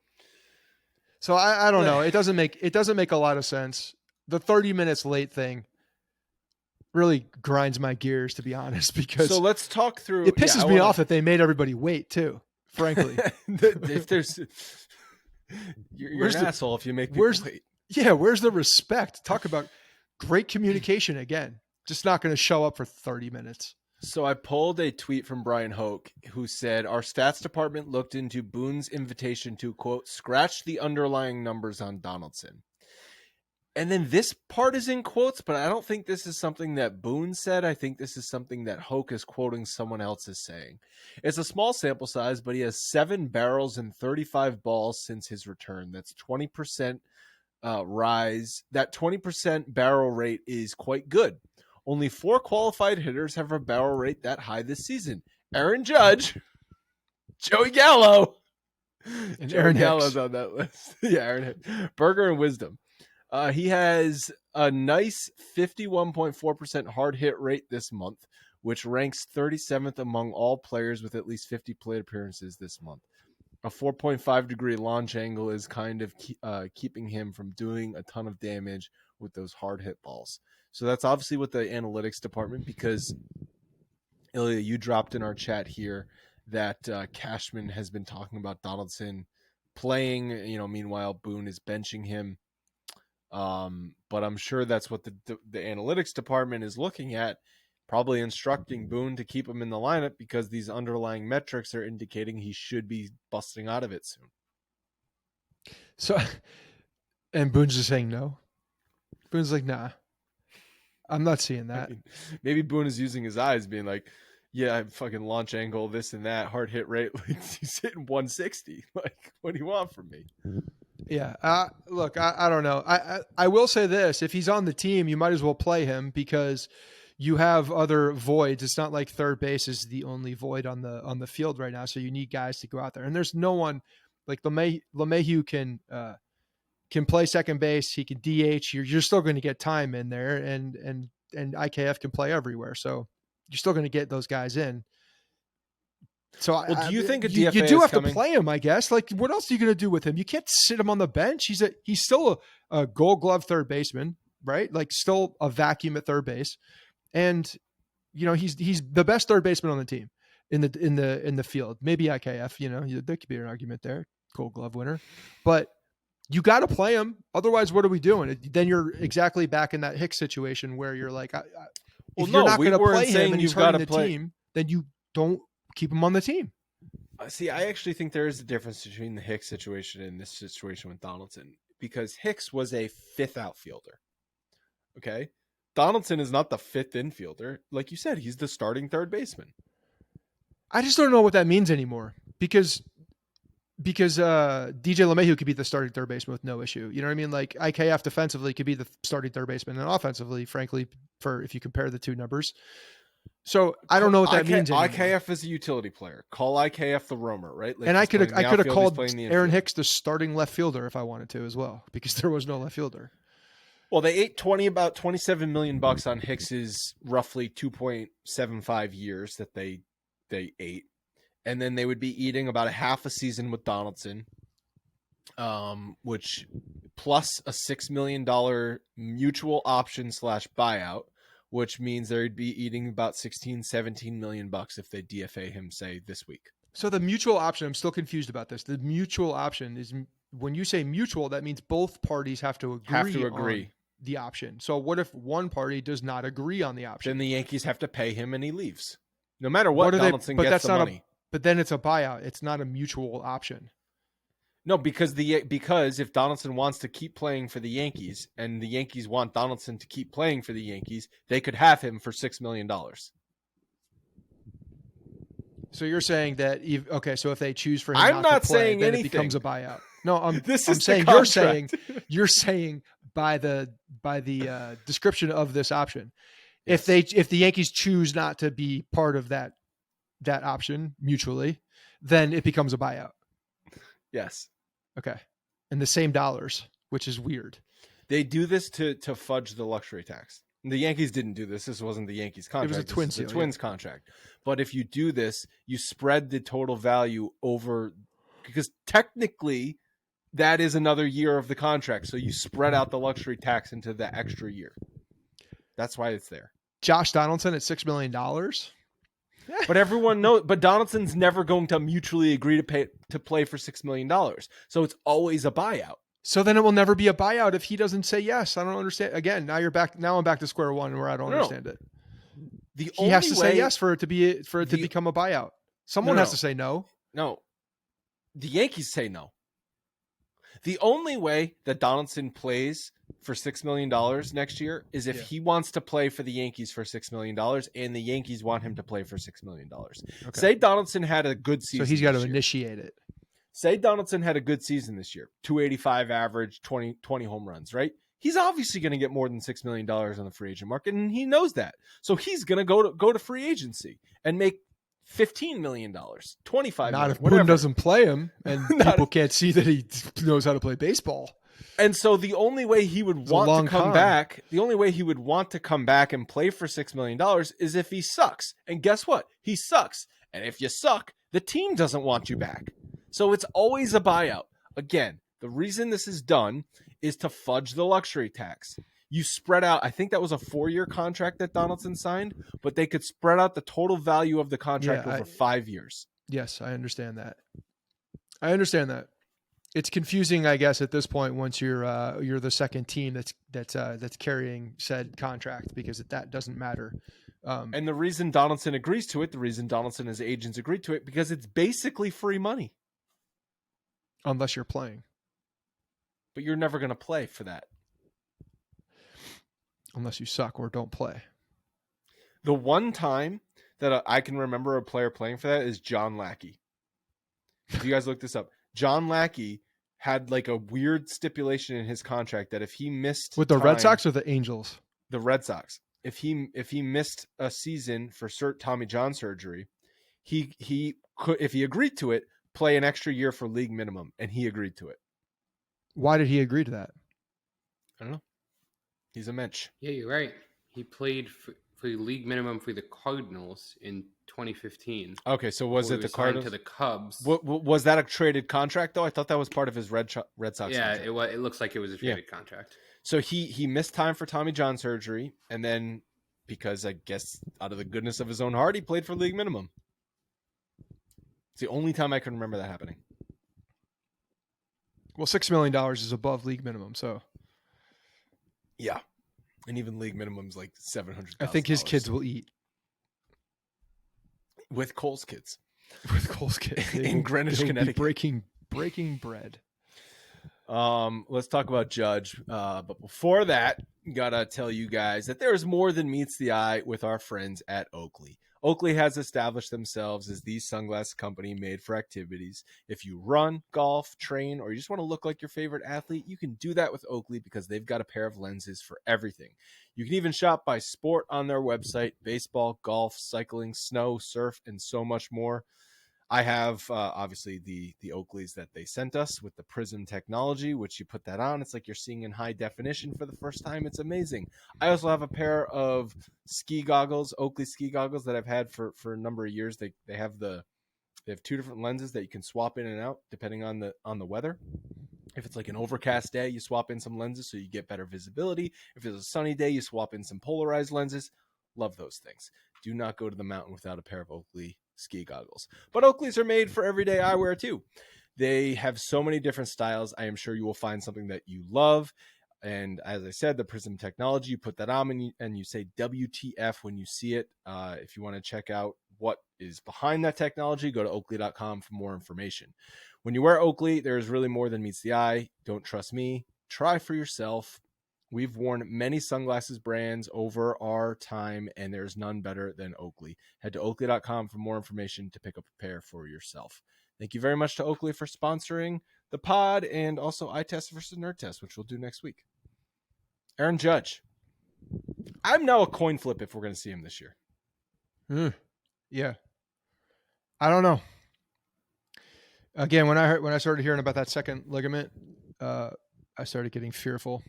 So I don't know. It doesn't make a lot of sense. The 30 minutes late thing really grinds my gears, to be honest, because so let's talk through. It pisses me off that they made everybody wait too. Frankly, if there's you're an asshole if you make people wait. Yeah, where's the respect? Talk about great communication again. Just not going to show up for 30 minutes. So I pulled a tweet from Brian Hoke who said, our stats department looked into Boone's invitation to, quote, scratch the underlying numbers on Donaldson. And then this part is in quotes, but I don't think this is something that Boone said. I think this is something that Hoke is quoting someone else as saying. It's a small sample size, but he has 7 barrels and 35 balls since his return. That's 20% rise. That 20% barrel rate is quite good. Only 4 qualified hitters have a barrel rate that high this season. Aaron Judge, Joey Gallo, and Aaron Gallo's on that list. Yeah, Aaron Hicks. Berger and Wisdom. He has a nice 51.4% hard hit rate this month, which ranks 37th among all players with at least 50 plate appearances this month. A 4.5 degree launch angle is kind of keeping him from doing a ton of damage with those hard hit balls. So that's obviously with the analytics department, because Ilya, you dropped in our chat here that Cashman has been talking about Donaldson playing, meanwhile Boone is benching him. But I'm sure that's what the analytics department is looking at, probably instructing Boone to keep him in the lineup because these underlying metrics are indicating he should be busting out of it soon. So, and Boone's just saying no. Boone's like, nah, I'm not seeing that. I mean, maybe Boone is using his eyes being like, yeah, I fucking launch angle, this and that, hard hit rate. Like, he's hitting 160. Like, what do you want from me? Yeah. Look, I don't know. I will say this. If he's on the team, you might as well play him because you have other voids. It's not like third base is the only void on the field right now. So you need guys to go out there, and there's no one like LeMahieu can play second base. He can DH. You're still going to get time in there, and IKF can play everywhere. So you're still going to get those guys in. So well, do you think a DFA you do is have coming? to play him? I guess. Like, what else are you going to do with him? You can't sit him on the bench. He's still a Gold Glove third baseman, right? Like, still a vacuum at third base, and he's the best third baseman on the team in the field. Maybe IKF. There could be an argument there. Gold Glove winner, but you got to play him. Otherwise, what are we doing? Then you're exactly back in that Hicks situation where you're like, if you're not going to play him and he's hurting the team, then you don't keep him on the team. See, I actually think there is a difference between the Hicks situation and this situation with Donaldson, because Hicks was a fifth outfielder. Okay. Donaldson is not the fifth infielder. Like you said, he's the starting third baseman. I just don't know what that means anymore because DJ LeMahieu could be the starting third baseman with no issue. You know what I mean? Like IKF defensively could be the starting third baseman, and offensively, frankly, if you compare the two numbers. So I don't know what that means anymore. IKF is a utility player. Call IKF the roamer, right? Like, and I could have called Aaron Hicks the starting left fielder if I wanted to as well, because there was no left fielder. Well, they ate about $27 million on Hicks's roughly 2.75 years that they ate. And then they would be eating about a half a season with Donaldson, which plus a $6 million mutual option / buyout, which means they'd be eating about 16, 17 million bucks if they DFA him, say, this week. So the mutual option, I'm still confused about this. The mutual option is, when you say mutual, that means both parties have to agree on the option. So what if one party does not agree on the option? Then the Yankees have to pay him and he leaves. No matter what, Donaldson gets the money. But then it's a buyout. It's not a mutual option. No, because if Donaldson wants to keep playing for the Yankees and the Yankees want Donaldson to keep playing for the Yankees, they could have him for $6 million. So you're saying that so if they choose for him I'm not to play, saying then anything. It becomes a buyout. No, I'm saying you're saying by the description of this option, yes. If the Yankees choose not to be part of that option mutually, then it becomes a buyout. Yes. Okay. And the same dollars, which is weird. They do this to fudge the luxury tax. The Yankees didn't do this. This wasn't the Yankees contract. It was a Twins contract. But if you do this, you spread the total value over, because technically that is another year of the contract. So you spread out the luxury tax into the extra year. That's why it's there. Josh Donaldson at $6 million. But everyone knows. But Donaldson's never going to mutually agree to play for $6 million. So it's always a buyout. So then it will never be a buyout if he doesn't say yes. I don't understand. Again, now I'm back to square one where I don't understand it. He has to say yes for it to become a buyout. Someone has to say no. No, the Yankees say no. The only way that Donaldson plays for $6 million next year is if he wants to play for the Yankees for $6 million and the Yankees want him to play for $6 million. Okay. Say Donaldson had a good season. So he's got to initiate it. Say Donaldson had a good season this year, 285 average, 20 home runs, right? He's obviously going to get more than $6 million on the free agent market, and he knows that. So he's going to go to free agency and make $15 million, $25 million. Not if Boone doesn't play him and people can't see that he knows how to play baseball. And so the only way he would want to come back, and play for $6 million is if he sucks. And guess what? He sucks. And if you suck, the team doesn't want you back. So it's always a buyout. Again, the reason this is done is to fudge the luxury tax. You spread out, I think that was a 4-year contract that Donaldson signed, but they could spread out the total value of the contract over 5 years. Yes, I understand that. It's confusing, I guess, at this point once you're the second team that's carrying said contract, because that doesn't matter. And the reason Donaldson agrees to it, the reason Donaldson and his agents agreed to it, because it's basically free money. Unless you're playing. But you're never going to play for that. Unless you suck or don't play. The one time that I can remember a player playing for that is John Lackey. If you guys look this up, John Lackey had like a weird stipulation in his contract that if he missed with the Red Sox or the Angels? The Red Sox. if he missed a season for Tommy John surgery, he could, if he agreed to it, play an extra year for league minimum, and he agreed to it. Why did he agree to that? I don't know. He's a mensch. Yeah, you're right. He played for the league minimum for the Cardinals in 2015. Okay, so was it the Cardinals? To the Cubs. Was that a traded contract though? I thought that was part of his Red Sox. Yeah, contract. it looks like it was a traded contract. So he missed time for Tommy John surgery, and then because I guess out of the goodness of his own heart, he played for league minimum. It's the only time I can remember that happening. Well, $6 million is above league minimum, so yeah, and even league minimum's like $700,000. I think his kids will eat with Cole's kids. With Cole's kids in Greenwich, Connecticut, breaking bread. Let's talk about Judge. But before that, gotta tell you guys that there is more than meets the eye with our friends at Oakley. Oakley has established themselves as the sunglass company made for activities. If you run, golf, train, or you just want to look like your favorite athlete, you can do that with Oakley because they've got a pair of lenses for everything. You can even shop by sport on their website: baseball, golf, cycling, snow, surf, and so much more. I have obviously the Oakleys that they sent us with the Prism technology, which you put that on. It's like you're seeing in high definition for the first time. It's amazing. I also have a pair of ski goggles, Oakley ski goggles that I've had for a number of years. They have two different lenses that you can swap in and out depending on the weather. If it's like an overcast day, you swap in some lenses so you get better visibility. If it's a sunny day, you swap in some polarized lenses. Love those things. Do not go to the mountain without a pair of Oakley ski goggles. But Oakleys are made for everyday eyewear too. They have so many different styles. I am sure you will find something that you love. And as I said, the Prism technology, you put that on and you say WTF when you see it. If you want to check out what is behind that technology, go to oakley.com for more information. When you wear Oakley, there is really more than meets the eye. Don't trust me. Try for yourself. We've worn many sunglasses brands over our time, and there's none better than Oakley. Head to oakley.com for more information to pick up a pair for yourself. Thank you very much to Oakley for sponsoring the pod and also Eye Test versus Nerd Test, which we'll do next week. Aaron Judge. I'm now a coin flip if we're going to see him this year. Yeah. I don't know. Again, when I started hearing about that second ligament, I started getting fearful.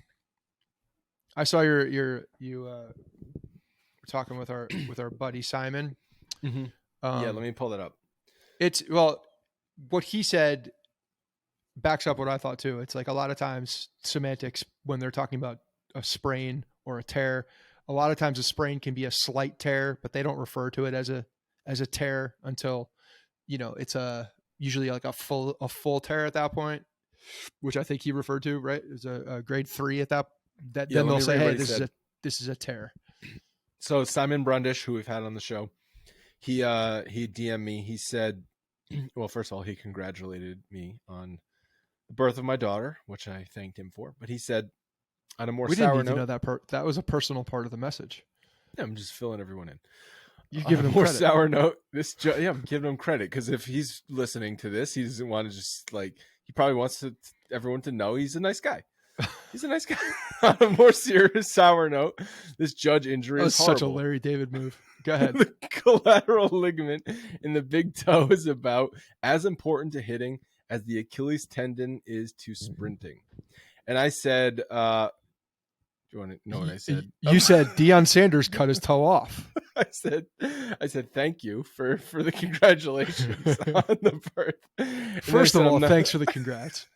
I saw you were talking with our buddy Simon. Mm-hmm. Yeah, let me pull that up. What he said backs up what I thought too. It's like a lot of times semantics when they're talking about a sprain or a tear. A lot of times a sprain can be a slight tear, but they don't refer to it as a tear until it's usually like a full tear at that point, which I think he referred to, right? It's a grade 3 at that. Then they'll say, "Hey, this is a tear." So Simon Brundish, who we've had on the show, he DM'd me. He said, well, first of all, he congratulated me on the birth of my daughter, which I thanked him for. But he said, on a more we sour didn't need note, to know that part. That was a personal part of the message. Yeah, I'm just filling everyone in. You're giving him more credit. Sour note. I'm giving him credit because if he's listening to this, he doesn't want to just he probably wants everyone to know he's a nice guy. He's a nice guy. On a more serious sour note, this Judge injury is horrible. Such a Larry David move. Go ahead. The collateral ligament in the big toe is about as important to hitting as the Achilles tendon is to sprinting. And I said, do you want to know what I said? You said Deion Sanders cut his toe off. I said, thank you for the congratulations on the birth. First of all, thanks for the congrats.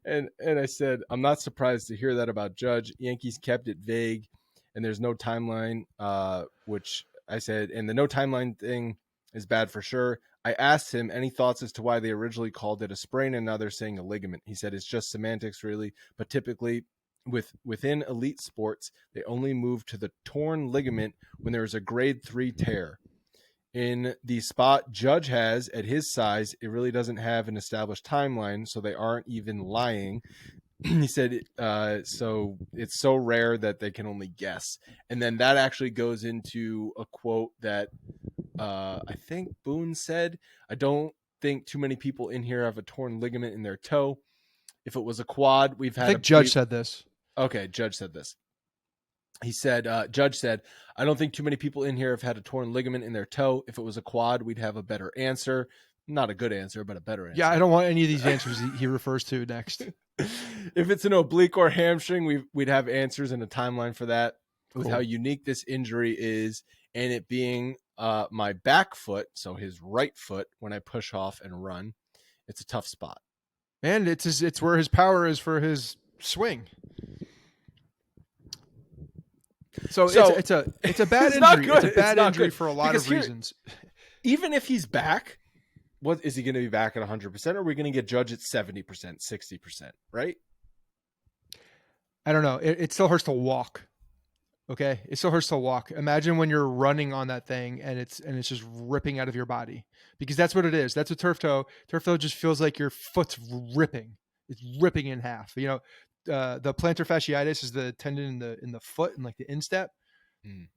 and I said, I'm not surprised to hear that about Judge. Yankees kept it vague, and there's no timeline, which I said, and the no timeline thing is bad for sure. I asked him any thoughts as to why they originally called it a sprain and now they're saying a ligament. He said it's just semantics, really, but typically within elite sports, they only move to the torn ligament when there is a grade 3 tear. In the spot Judge has at his size, it really doesn't have an established timeline, so they aren't even lying. He said, so it's so rare that they can only guess. And then that actually goes into a quote that I think Boone said, I don't think too many people in here have a torn ligament in their toe. If it was a quad, we've had I think Judge said this. Okay, Judge said this. He said, Judge said, I don't think too many people in here have had a torn ligament in their toe. If it was a quad, we'd have a better answer. Not a good answer, but a better answer. Yeah, I don't want any of these answers he refers to next. If it's an oblique or hamstring, we'd have answers and a timeline for that. With Cool. how unique this injury is, and it being my back foot, so his right foot, when I push off and run, it's a tough spot. And it's where his power is for his swing. So it's a bad it's not injury. good. It's a bad not injury good. for a lot Because of reasons. Even if he's back, what is he going to be back at 100%? Or are we going to get Judge at 70%, 60%? Right? I don't know. It still hurts to walk. Okay, it still hurts to walk. Imagine when you're running on that thing and it's just ripping out of your body, because that's what it is. That's a turf toe. Turf toe just feels like your foot's ripping. It's ripping in half. You know, the plantar fasciitis is the tendon in the foot and like the instep.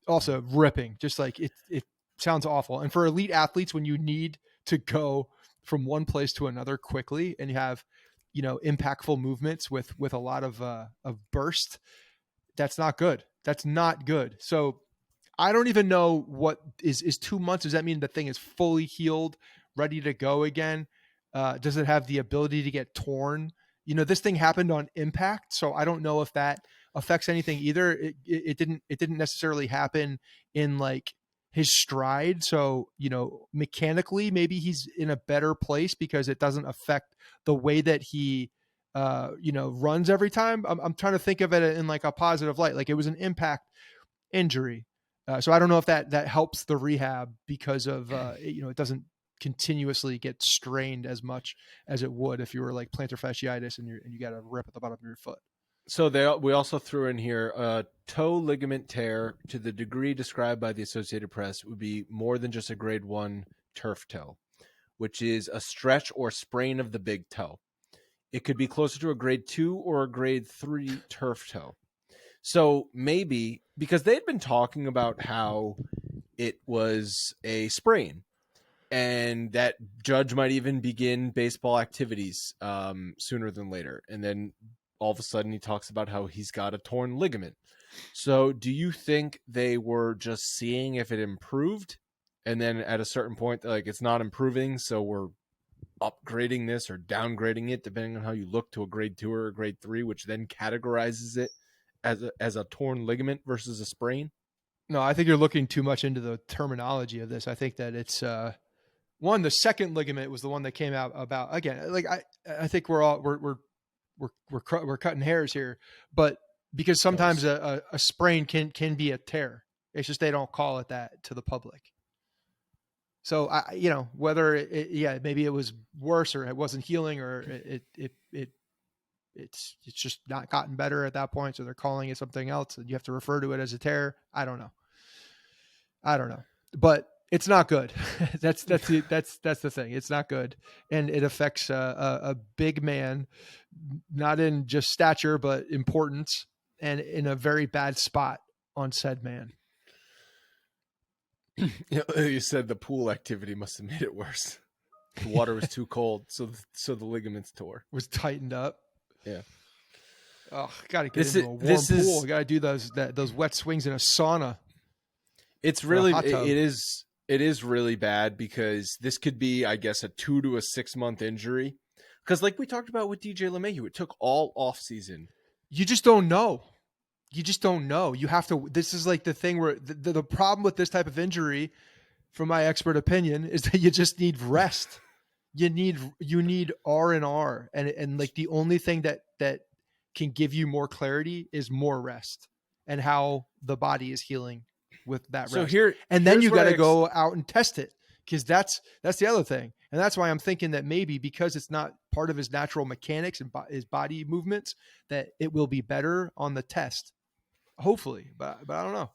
Also ripping. Just like it sounds awful. And for elite athletes, when you need to go from one place to another quickly and you have, you know, impactful movements with a lot of burst, that's not good. That's not good. So I don't even know what is 2 months. Does that mean the thing is fully healed, ready to go again? Does it have the ability to get torn? You know, this thing happened on impact, so I don't know if that affects anything either. It didn't necessarily happen in like his stride. So, you know, mechanically, maybe he's in a better place because it doesn't affect the way that he runs every time. I'm trying to think of it in like a positive light. Like it was an impact injury. So I don't know if that helps the rehab because of, it doesn't continuously get strained as much as it would if you were like plantar fasciitis and you got a rip at the bottom of your foot. So we also threw in here a toe ligament tear to the degree described by the Associated Press would be more than just a grade 1 turf toe, which is a stretch or sprain of the big toe. It could be closer to a grade 2 or a grade 3 turf toe. So maybe because they'd been talking about how it was a sprain and that Judge might even begin baseball activities sooner than later. And then all of a sudden he talks about how he's got a torn ligament. So do you think they were just seeing if it improved? And then at a certain point, like it's not improving, so we're upgrading this or downgrading it depending on how you look to a grade 2 or a grade 3, which then categorizes it as a torn ligament versus a sprain? No, I think you're looking too much into the terminology of this. I think that it's the second ligament was the one that came out about, again, like I think we're cutting hairs here, but because sometimes a sprain can be a tear. It's just they don't call it that to the public. So whether maybe it was worse or it wasn't healing or it's just not gotten better at that point. So they're calling it something else and you have to refer to it as a tear. I don't know, but it's not good. that's the thing. It's not good. And it affects a big man, not in just stature, but importance, and in a very bad spot on said man. You said the pool activity must have made it worse. The water was too cold, so the ligaments tore. Was tightened up. Yeah. Oh, got to get into a warm pool. Got to do those wet swings in a sauna. It's really it is really bad because this could be, I guess, a 2 to 6 month injury. Because like we talked about with DJ LeMahieu, it took all off season. You just don't know. You have to. This is like the thing where the problem with this type of injury, from my expert opinion, is that you just need rest. You need R&R, and like the only thing that can give you more clarity is more rest and how the body is healing with that rest. So and then you got to go out and test it, because that's the other thing. And that's why I'm thinking that maybe because it's not part of his natural mechanics and his body movements, that it will be better on the test. Hopefully, but I don't know.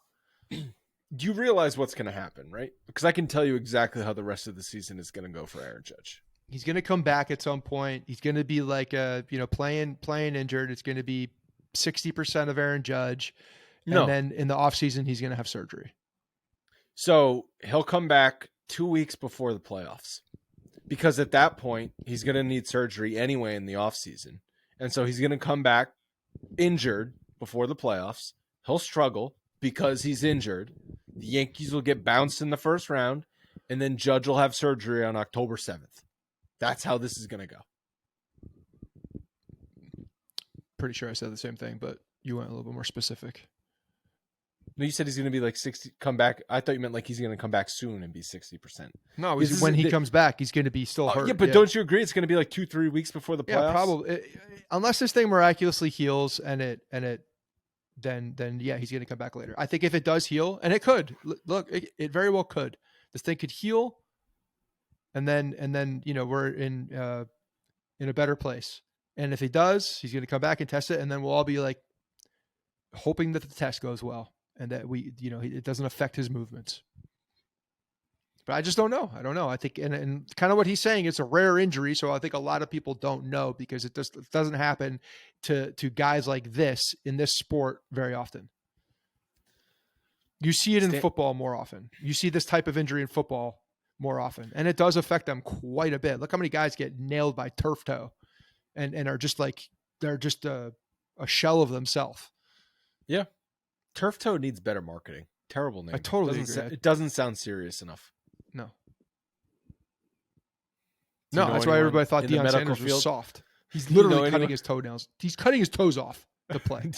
Do you realize what's going to happen, right? Because I can tell you exactly how the rest of the season is going to go for Aaron Judge. He's going to come back at some point. He's going to be like playing injured. It's going to be 60% of Aaron Judge. And then in the offseason, he's going to have surgery. So he'll come back 2 weeks before the playoffs, because at that point, he's going to need surgery anyway in the offseason. And so he's going to come back injured before the playoffs. He'll struggle because he's injured. The Yankees will get bounced in the first round, and then Judge will have surgery on October 7th. That's how this is going to go. Pretty sure I said the same thing, but you went a little bit more specific. No, you said he's going to be like 60, come back. I thought you meant like he's going to come back soon and be 60%. No, when he comes back, he's going to be still hurt. Yeah, but don't you agree it's going to be like 2-3 weeks before the playoffs? Yeah, probably. Unless this thing miraculously heals then yeah, he's going to come back later. I think if it does heal, and it could, look, it very well could. This thing could heal, and then we're in a better place. And if he does, he's going to come back and test it, and then we'll all be like hoping that the test goes well and that it doesn't affect his movements. But I just don't know. I don't know. I think, and kind of what he's saying, it's a rare injury. So I think a lot of people don't know because it doesn't happen to guys like this in this sport very often. You see it in football more often. You see this type of injury in football more often, and it does affect them quite a bit. Look how many guys get nailed by turf toe and are just like, they're just a shell of themselves. Yeah. Turf toe needs better marketing. Terrible name. I totally agree. It doesn't sound serious enough. No. No, that's why everybody thought Deion Sanders was soft. He's literally cutting his toenails. He's cutting his toes off to play.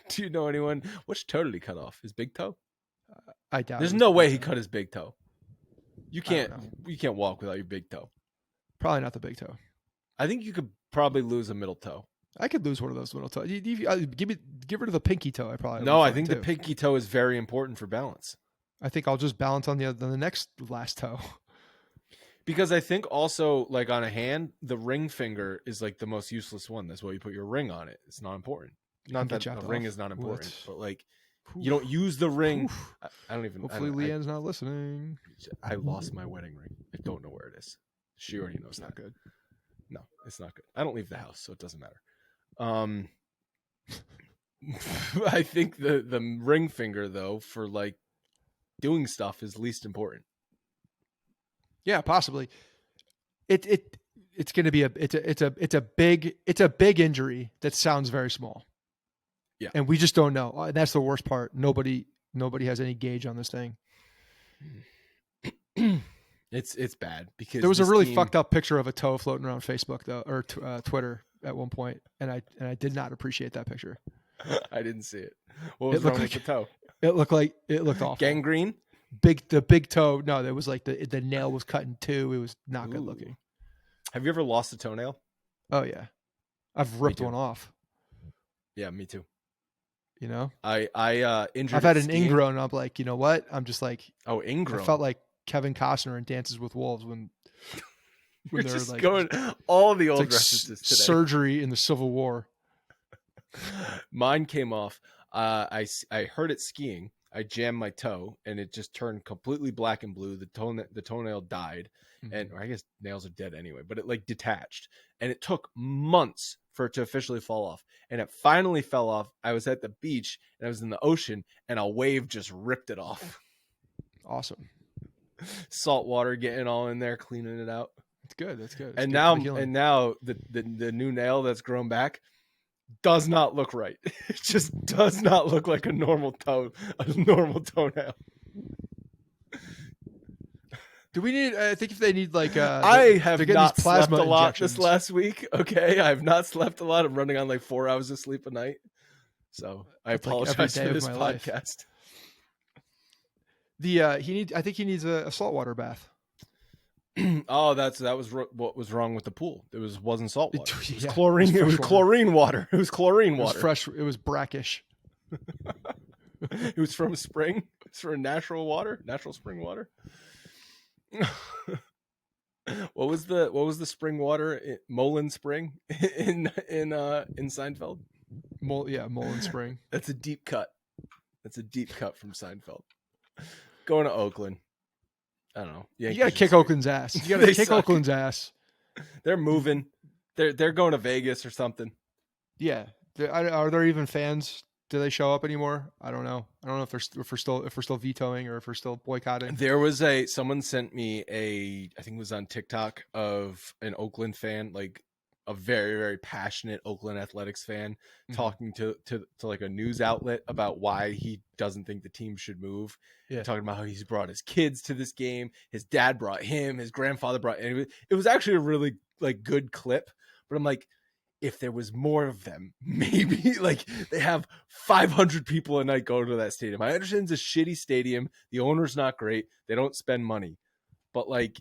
Do you know anyone? Which toe did he cut off? His big toe? I doubt. There's no way he cut his big toe. You can't walk without your big toe. Probably not the big toe. I think you could probably lose a middle toe. I could lose one of those middle toes. Give rid of the pinky toe. I think the pinky toe is very important for balance. I think I'll just balance on the next last toe. Because I think also, like on a hand, the ring finger is like the most useless one. That's why you put your ring on it. It's not important. Not that a ring is not important, but like you don't use the ring. I don't even. Hopefully, Leanne's not listening. I lost my wedding ring. I don't know where it is. She already knows. Not good. No, it's not good. I don't leave the house, so it doesn't matter. I think the ring finger though for like doing stuff is least important. Yeah, possibly. It's going to be a big injury that sounds very small. Yeah, and we just don't know. That's the worst part. Nobody has any gauge on this thing. It's bad because there was a really fucked up picture of a toe floating around Facebook though, or Twitter at one point, and I did not appreciate that picture. I didn't see it. What was wrong with the toe? It looked awful. Gangrene. The big toe. No, it was like the nail was cut in two. It was not good looking. Have you ever lost a toenail? Oh yeah, I've ripped one off. Yeah, me too. You know, I injured. I've had an ingrown, and I'm like, you know what? I'm just like, ingrown. I felt like Kevin Costner in Dances with Wolves when they're just like going all the old references today. Surgery in the Civil War. Mine came off. I hurt it skiing. I jammed my toe, and it just turned completely black and blue. The toenail died, and I guess nails are dead anyway. But it like detached, and it took months for it to officially fall off. And it finally fell off. I was at the beach, and I was in the ocean, and a wave just ripped it off. Awesome. Salt water getting all in there, cleaning it out. That's good. That's good. And now the new nail that's grown back does not look right. It just does not look like a normal toenail. Do we need? I think if they need like, I have not slept a lot injections. this last week. Okay, I have not slept a lot. I'm running on like 4 hours of sleep a night. So I apologize for this podcast. I think he needs a saltwater bath. Oh, that was what was wrong with the pool. It wasn't salt water. It was yeah, chlorine. It was chlorine water. It was chlorine water. It was fresh. It was brackish. It was from spring. It's from natural spring water. What was the spring water? Molen Spring in Seinfeld. Molen Spring. That's a deep cut. That's a deep cut from Seinfeld. Going to Oakland. I don't know. You got to kick Oakland's ass. You got to kick Oakland's ass. They're moving. They're going to Vegas or something. Yeah. Are there even fans? Do they show up anymore? I don't know. I don't know if we're still vetoing or if we're still boycotting. There was someone sent me I think it was on TikTok of an Oakland fan like a very, very passionate Oakland Athletics fan Mhm. talking to like a news outlet about why he doesn't think the team should move. Yeah. Talking about how he's brought his kids to this game. His dad brought him, his grandfather brought him. It was actually a really like good clip, but I'm like, if there was more of them, maybe like they have 500 people a night go to that stadium. I understand it's a shitty stadium. The owner's not great. They don't spend money, but like,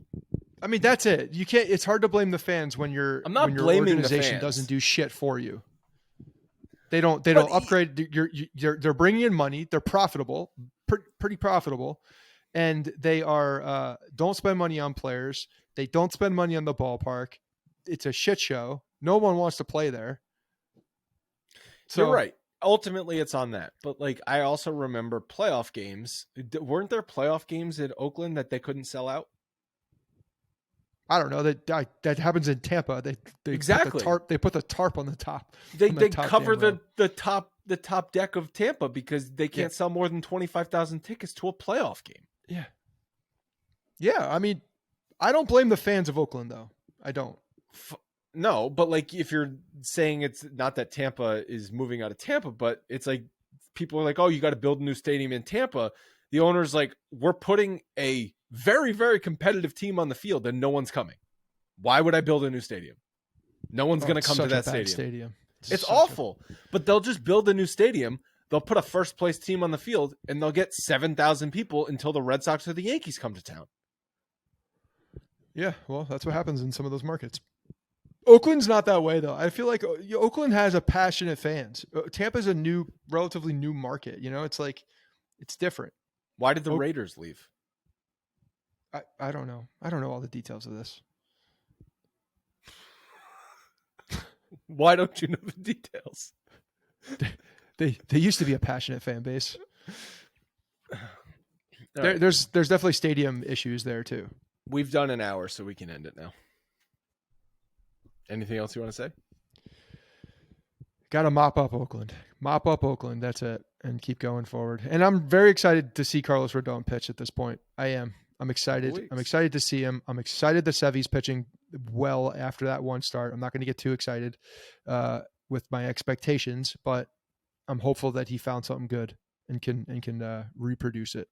I mean, that's it. You can't. It's hard to blame the fans when your I'm not when your blaming the organization fans. doesn't do shit for you. They don't But upgrade. They're bringing in money. They're profitable, pretty profitable, and they are don't spend money on players. They don't spend money on the ballpark. It's a shit show. No one wants to play there. So, you're right. Ultimately, it's on that. But like, I also remember playoff games. Weren't there playoff games in Oakland that they couldn't sell out? I don't know that happens in Tampa. They Exactly. put the tarp on the top. They on the top cover damn row. the top deck of Tampa because they can't sell more than 25,000 tickets to a playoff game. Yeah. Yeah. I mean, I don't blame the fans of Oakland though. I don't. No, but like if you're saying it's not that Tampa is moving out of Tampa, but it's like people are like, oh, you got to build a new stadium in Tampa. The owner's like, we're putting a very, very competitive team on the field and no one's coming. Why would I build a new stadium? No one's going to come to that stadium. It's awful, but they'll just build a new stadium. They'll put a first place team on the field and they'll get 7,000 people until the Red Sox or the Yankees come to town. Yeah. Well, that's what happens in some of those markets. Oakland's not that way though. I feel like Oakland has a passionate fans. Tampa's a relatively new market. You know, it's like, it's different. Why did the Raiders leave? I don't know. I don't know all the details of this. Why don't you know the details? They used to be a passionate fan base. Right. There's definitely stadium issues there too. We've done an hour, so we can end it now. Anything else you want to say? Got to mop up Oakland. Mop up Oakland. That's it. And keep going forward. And I'm very excited to see Carlos Rodon pitch at this point. I am. I'm excited. I'm excited to see him. I'm excited that Sevy's pitching well after that one start. I'm not going to get too excited with my expectations, but I'm hopeful that he found something good and can reproduce it.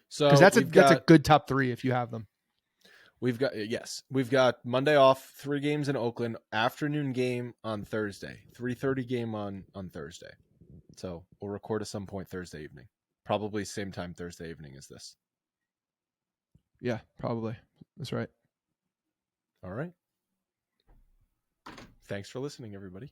So because that's a good top three if you have them. We've got Monday off, 3 games in Oakland, afternoon game on Thursday, 3:30 game on Thursday. So we'll record at some point Thursday evening, probably same time Thursday evening as this. Yeah, probably. That's right. All right. Thanks for listening, everybody.